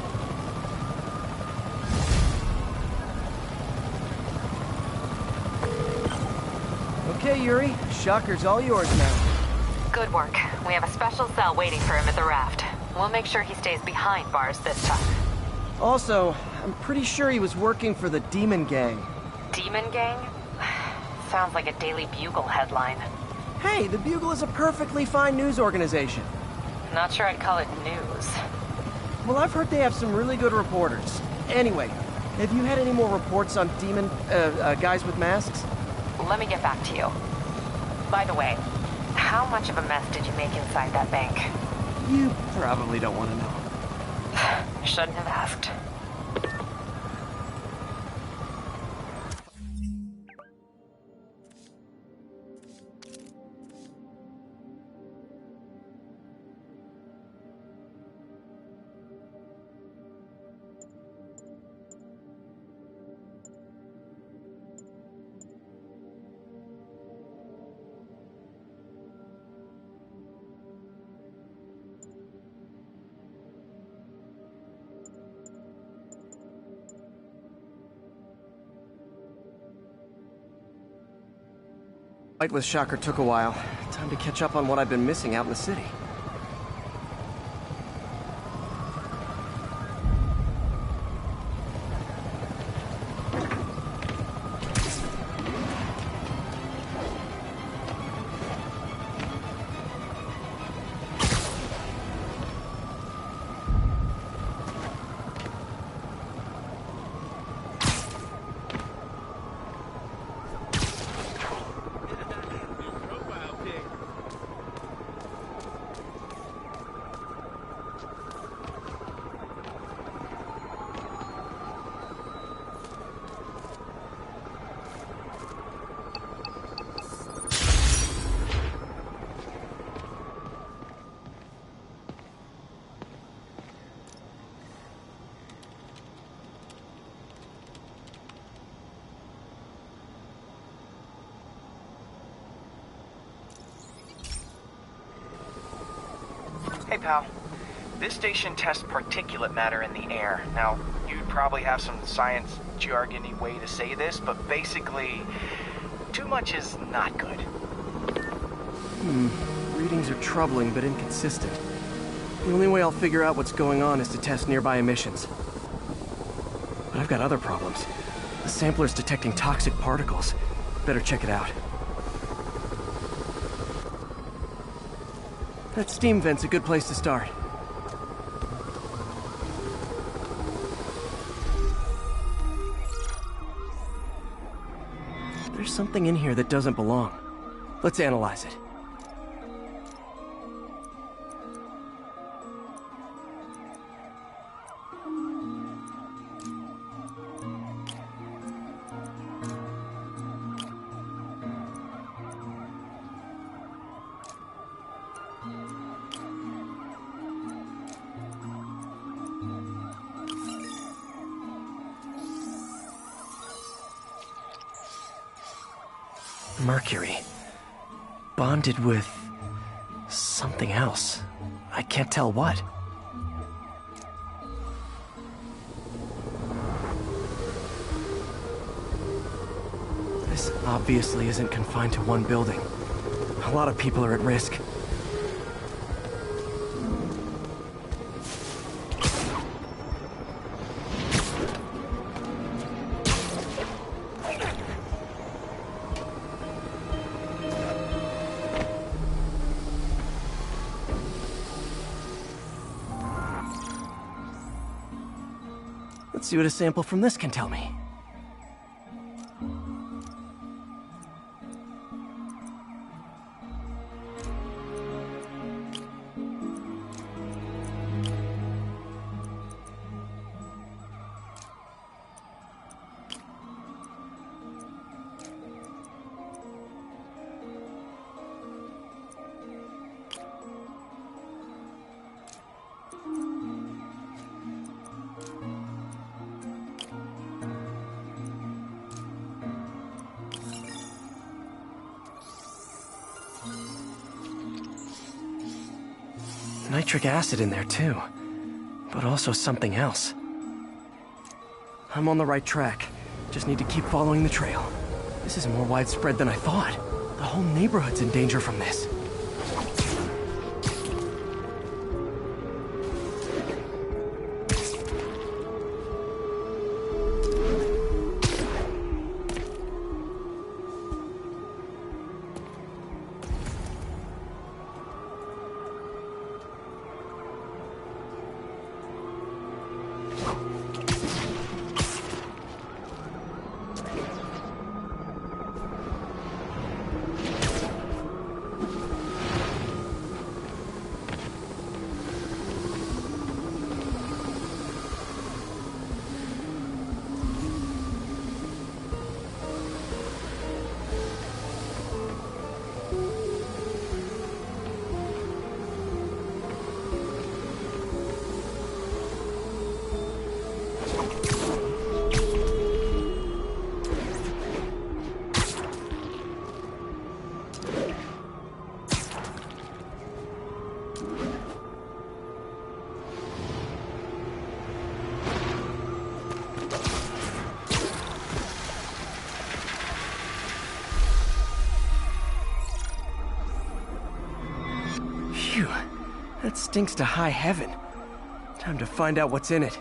Okay, Yuri. Shocker's all yours now. Good work. We have a special cell waiting for him at the raft. We'll make sure he stays behind bars this time. Also, I'm pretty sure he was working for the Demon Gang. Demon Gang? Sounds like a Daily Bugle headline. Hey, the Bugle is a perfectly fine news organization. Not sure I'd call it news. Well, I've heard they have some really good reporters. Anyway, have you had any more reports on demon, guys with masks? Let me get back to you. By the way, how much of a mess did you make inside that bank? You probably don't want to know. Shouldn't have asked. Fight with Shocker took a while. Time to catch up on what I've been missing out in the city. Hey, pal. This station tests particulate matter in the air. Now, you'd probably have some science jargony way to say this, but basically, too much is not good. Readings are troubling but inconsistent. The only way I'll figure out what's going on is to test nearby emissions. But I've got other problems. The sampler's detecting toxic particles. Better check it out. That steam vent's a good place to start. There's something in here that doesn't belong. Let's analyze it. Mercury. Bonded with... something else. I can't tell what. This obviously isn't confined to one building. A lot of people are at risk. Let's see what a sample from this can tell me. Nitric acid in there too, but also something else. I'm on the right track. Just need to keep following the trail. This is more widespread than I thought. The whole neighborhood's in danger from this. Phew, that stinks to high heaven. Time to find out what's in it.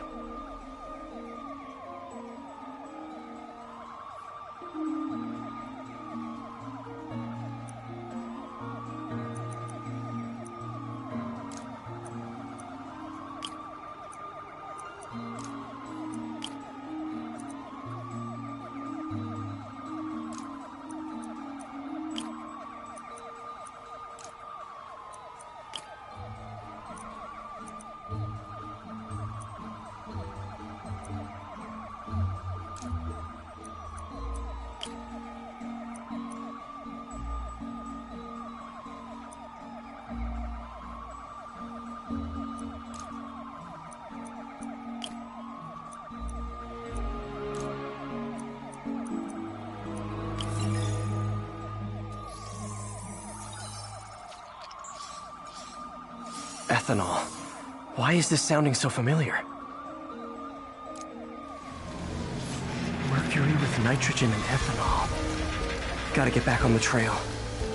Ethanol. Why is this sounding so familiar? Mercury with nitrogen and ethanol. Gotta get back on the trail.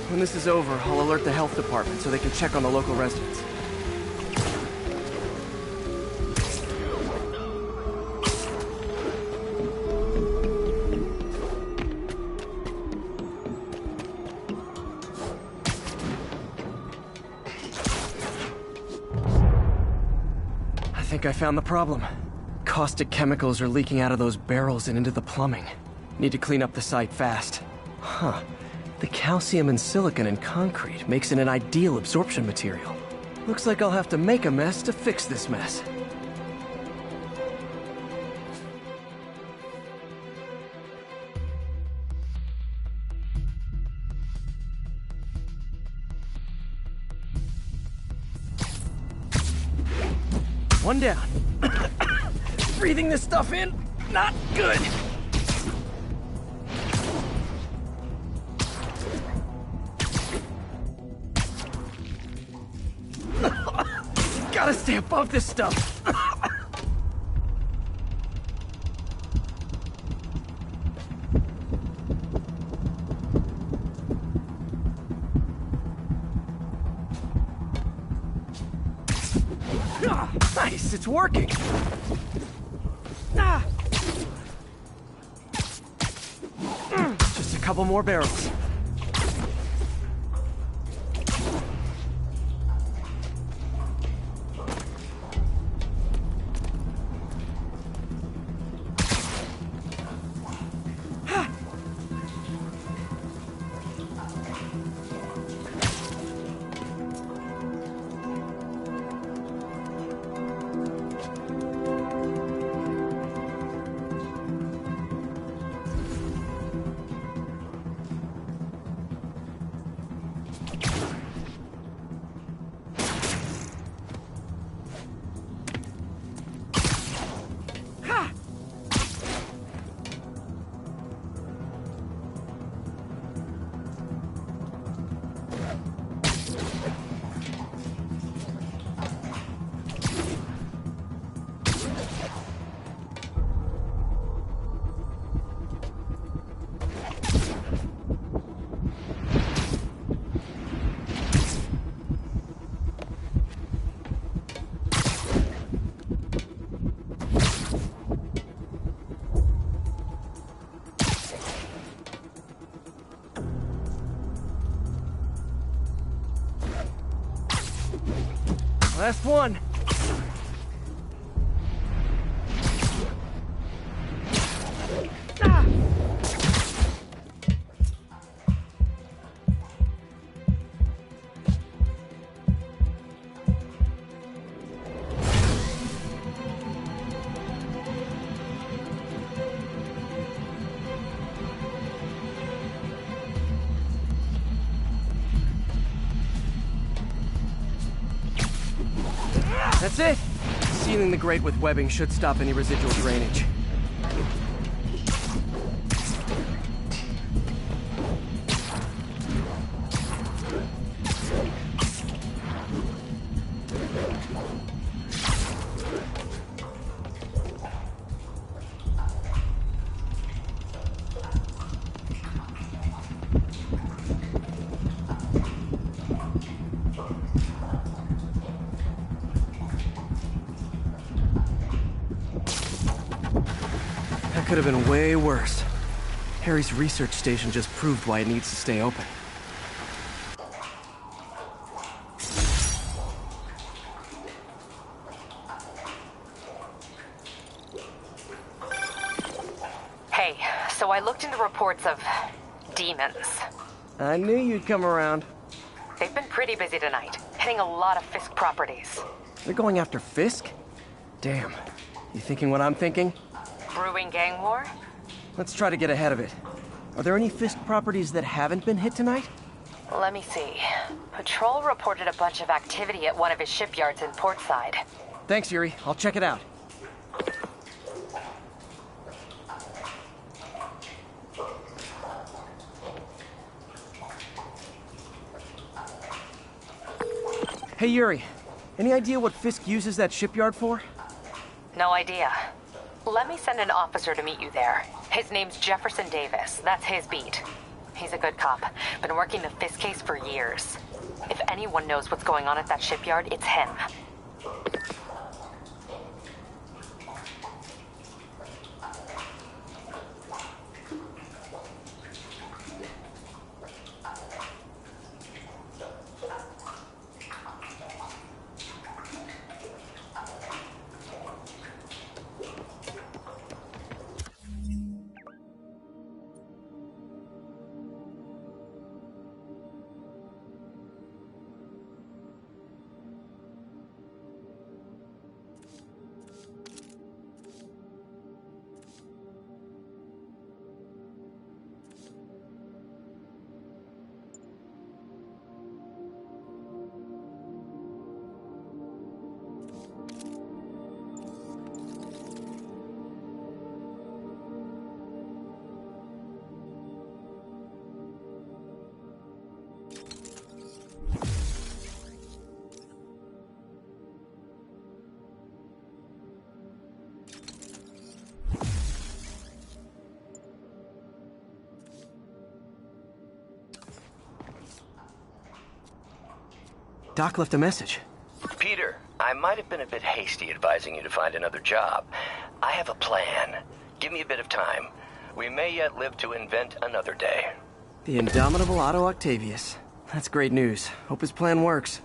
When this is over, I'll alert the health department so they can check on the local residents. I think I found the problem. Caustic chemicals are leaking out of those barrels and into the plumbing. Need to clean up the site fast. Huh. The calcium and silicon in concrete makes it an ideal absorption material. Looks like I'll have to make a mess to fix this mess. One down. Breathing this stuff in, not good. Gotta stay above this stuff. Nice, it's working. Just a couple more barrels. Last one. That's it. Sealing the grate with webbing should stop any residual drainage. Could have been way worse. Harry's research station just proved why it needs to stay open. Hey, so I looked into reports of demons. I knew you'd come around. They've been pretty busy tonight, hitting a lot of Fisk properties. They're going after Fisk? Damn. You thinking what I'm thinking? Brewing gang war? Let's try to get ahead of it. Are there any Fisk properties that haven't been hit tonight? Let me see. Patrol reported a bunch of activity at one of his shipyards in Portside. Thanks, Yuri. I'll check it out. Hey, Yuri. Any idea what Fisk uses that shipyard for? No idea. Let me send an officer to meet you there. His name's Jefferson Davis. That's his beat. He's a good cop. Been working the Fisk case for years. If anyone knows what's going on at that shipyard, it's him. Doc left a message. Peter, I might have been a bit hasty advising you to find another job. I have a plan. Give me a bit of time. We may yet live to invent another day. The indomitable Otto Octavius. That's great news. Hope his plan works.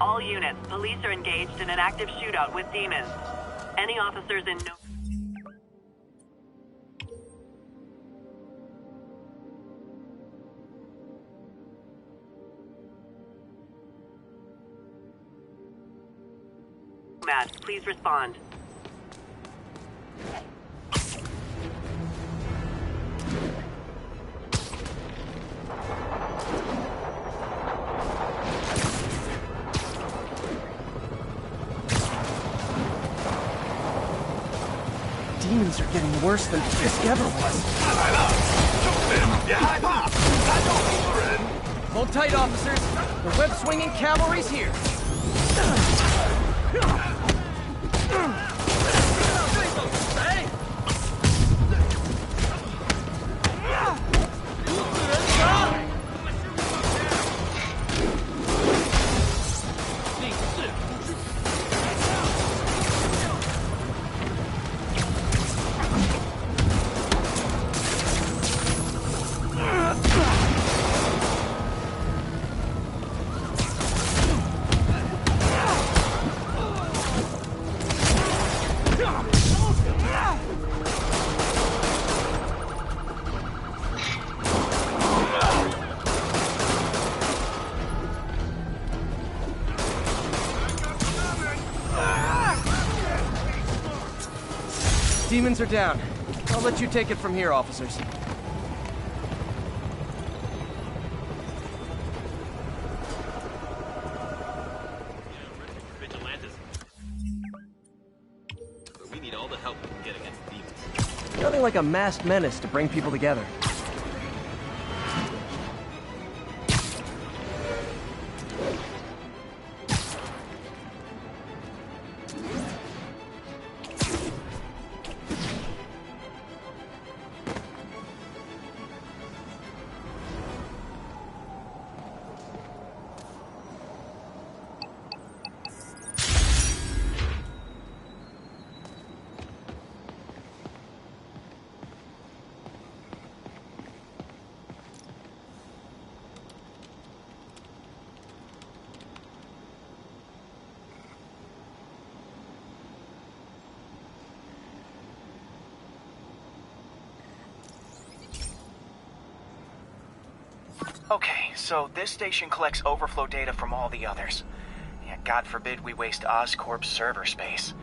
All units, police are engaged in an active shootout with demons. Any officers in no... Matt, please respond. Demons are getting worse than Fisk ever was. Hold tight, officers. The web-swinging cavalry's here. Demons are down. I'll let you take it from here, officers. But we need all the help we can get against demons. Nothing like a masked menace to bring people together. Okay, so this station collects overflow data from all the others. Yeah, God forbid we waste Oscorp's server space.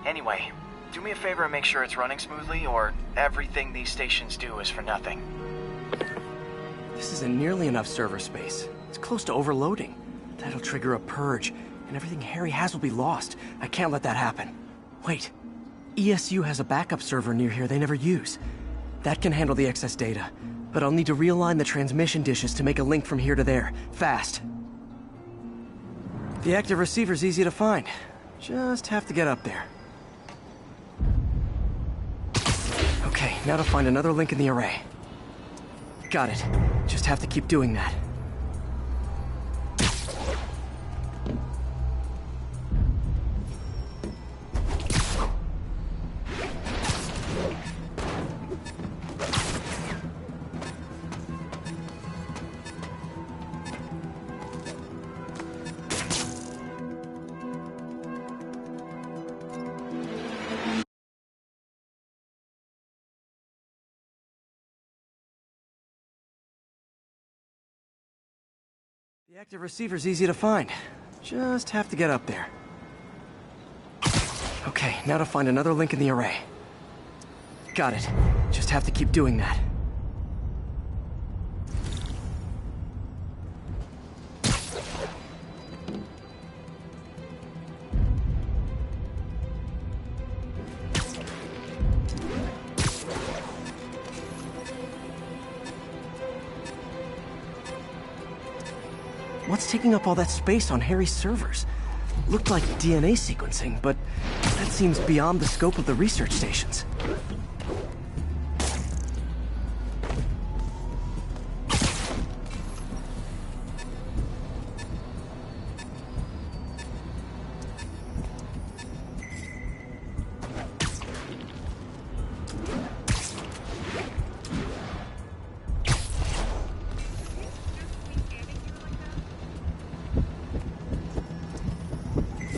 Anyway, do me a favor and make sure it's running smoothly, or everything these stations do is for nothing. This isn't nearly enough server space. It's close to overloading. That'll trigger a purge, and everything Harry has will be lost. I can't let that happen. Wait. ESU has a backup server near here they never use. That can handle the excess data. But I'll need to realign the transmission dishes to make a link from here to there. Fast. The active receiver's easy to find. Just have to get up there. Okay, now to find another link in the array. Got it. Just have to keep doing that. The active receiver's easy to find. Just have to get up there. Okay, now to find another link in the array. Got it. Just have to keep doing that. What's taking up all that space on Harry's servers? Looked like DNA sequencing, but that seems beyond the scope of the research stations.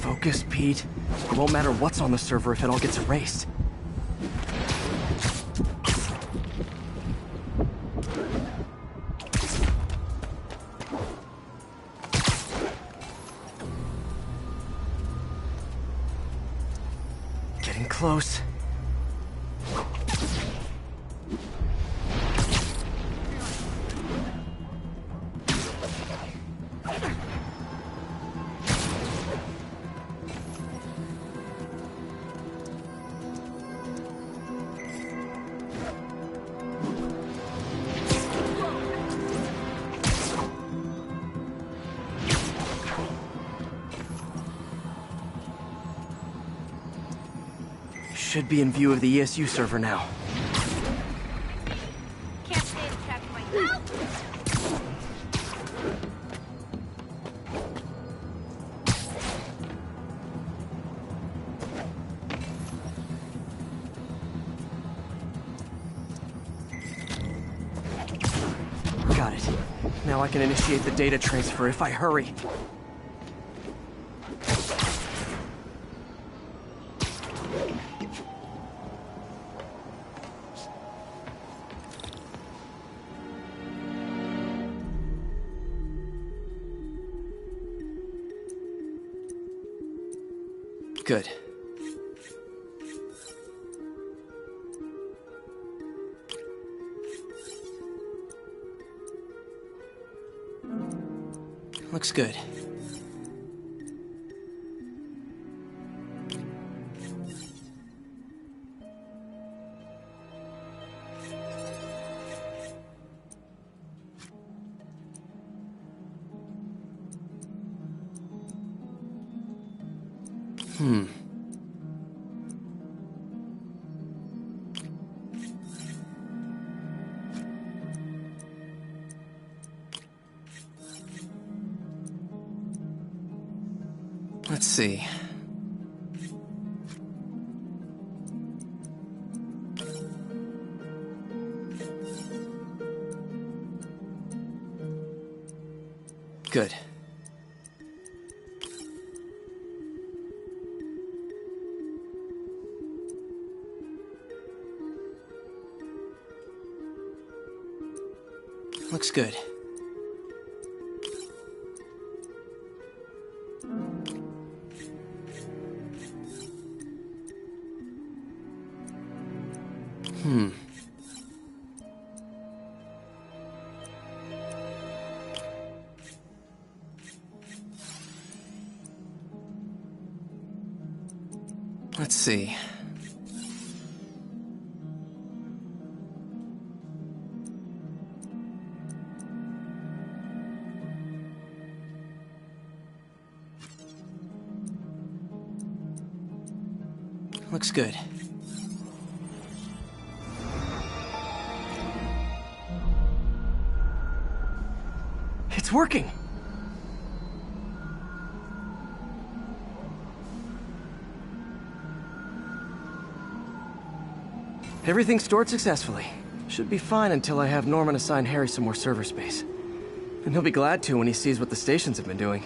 Focus, Pete. It won't matter what's on the server if it all gets erased. Getting close. Should be in view of the ESU server now. Can't stand trapped myself. Got it. Now I can initiate the data transfer if I hurry. Good. Looks good. Let's see. Good. Looks good. Let's see. Looks good. It's working! Everything's stored successfully. Should be fine until I have Norman assign Harry some more server space. And he'll be glad to when he sees what the stations have been doing.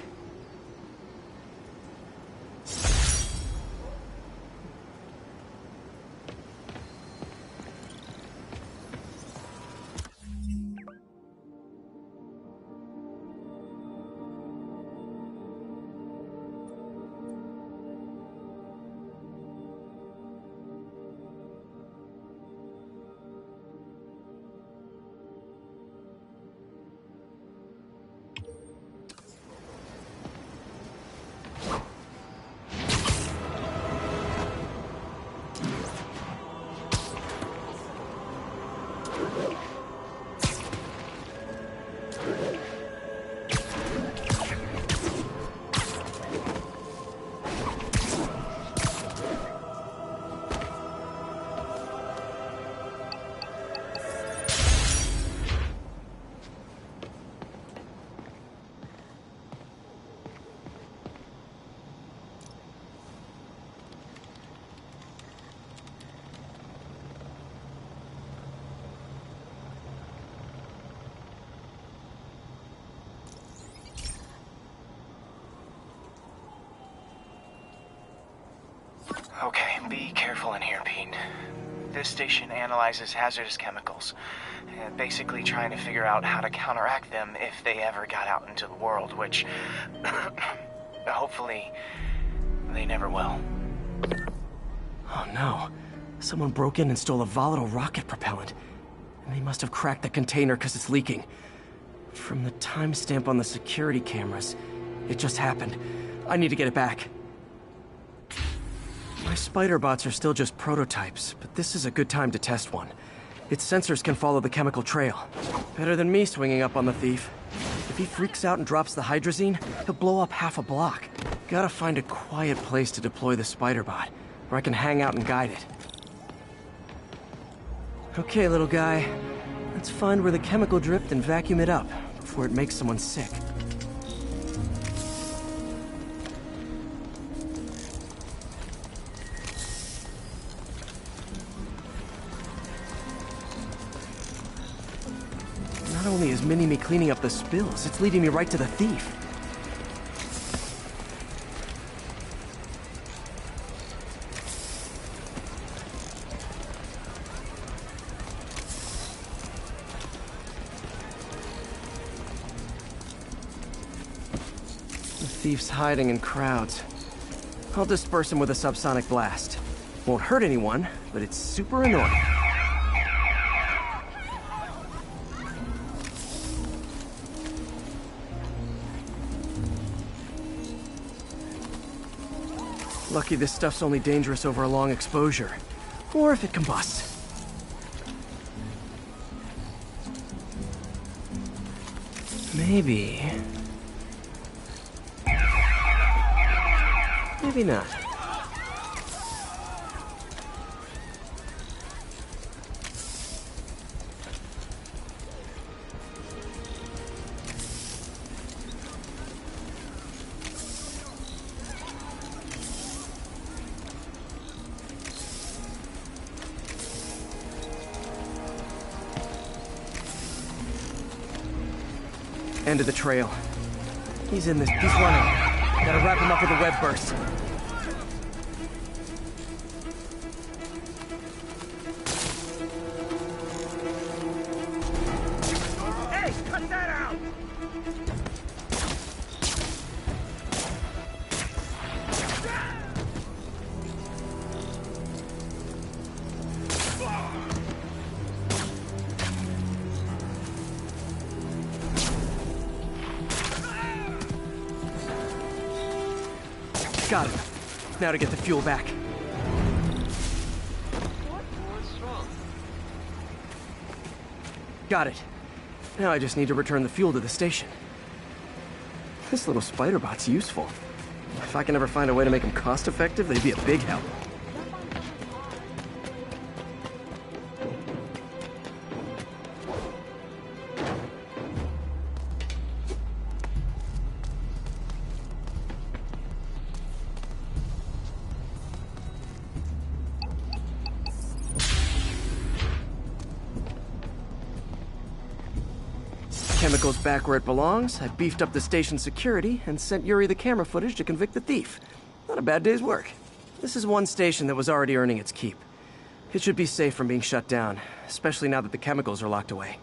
Okay, be careful in here, Pete. This station analyzes hazardous chemicals, basically trying to figure out how to counteract them if they ever got out into the world, which hopefully they never will. Oh no. Someone broke in and stole a volatile rocket propellant. And they must have cracked the container because it's leaking. From the timestamp on the security cameras, it just happened. I need to get it back. My spider bots are still just prototypes, but this is a good time to test one. Its sensors can follow the chemical trail. Better than me swinging up on the thief. If he freaks out and drops the hydrazine, he'll blow up half a block. Gotta find a quiet place to deploy the spider bot, where I can hang out and guide it. Okay, little guy. Let's find where the chemical dripped and vacuum it up before it makes someone sick. Not only is Mini-Me cleaning up the spills, it's leading me right to the thief. The thief's hiding in crowds. I'll disperse him with a subsonic blast. Won't hurt anyone, but it's super annoying. Lucky this stuff's only dangerous over a long exposure. Or if it combusts. Maybe... maybe not. End of the trail. He's in this. He's running. Gotta wrap him up with a web burst. Hey, cut that out! Got him. Now to get the fuel back. What's wrong? Got it. Now I just need to return the fuel to the station. This little spider bot's useful. If I can ever find a way to make them cost-effective, they'd be a big help. chemicals back where it belongs, I beefed up the station's security and sent Yuri the camera footage to convict the thief. Not a bad day's work. This is one station that was already earning its keep. It should be safe from being shut down, especially now that the chemicals are locked away.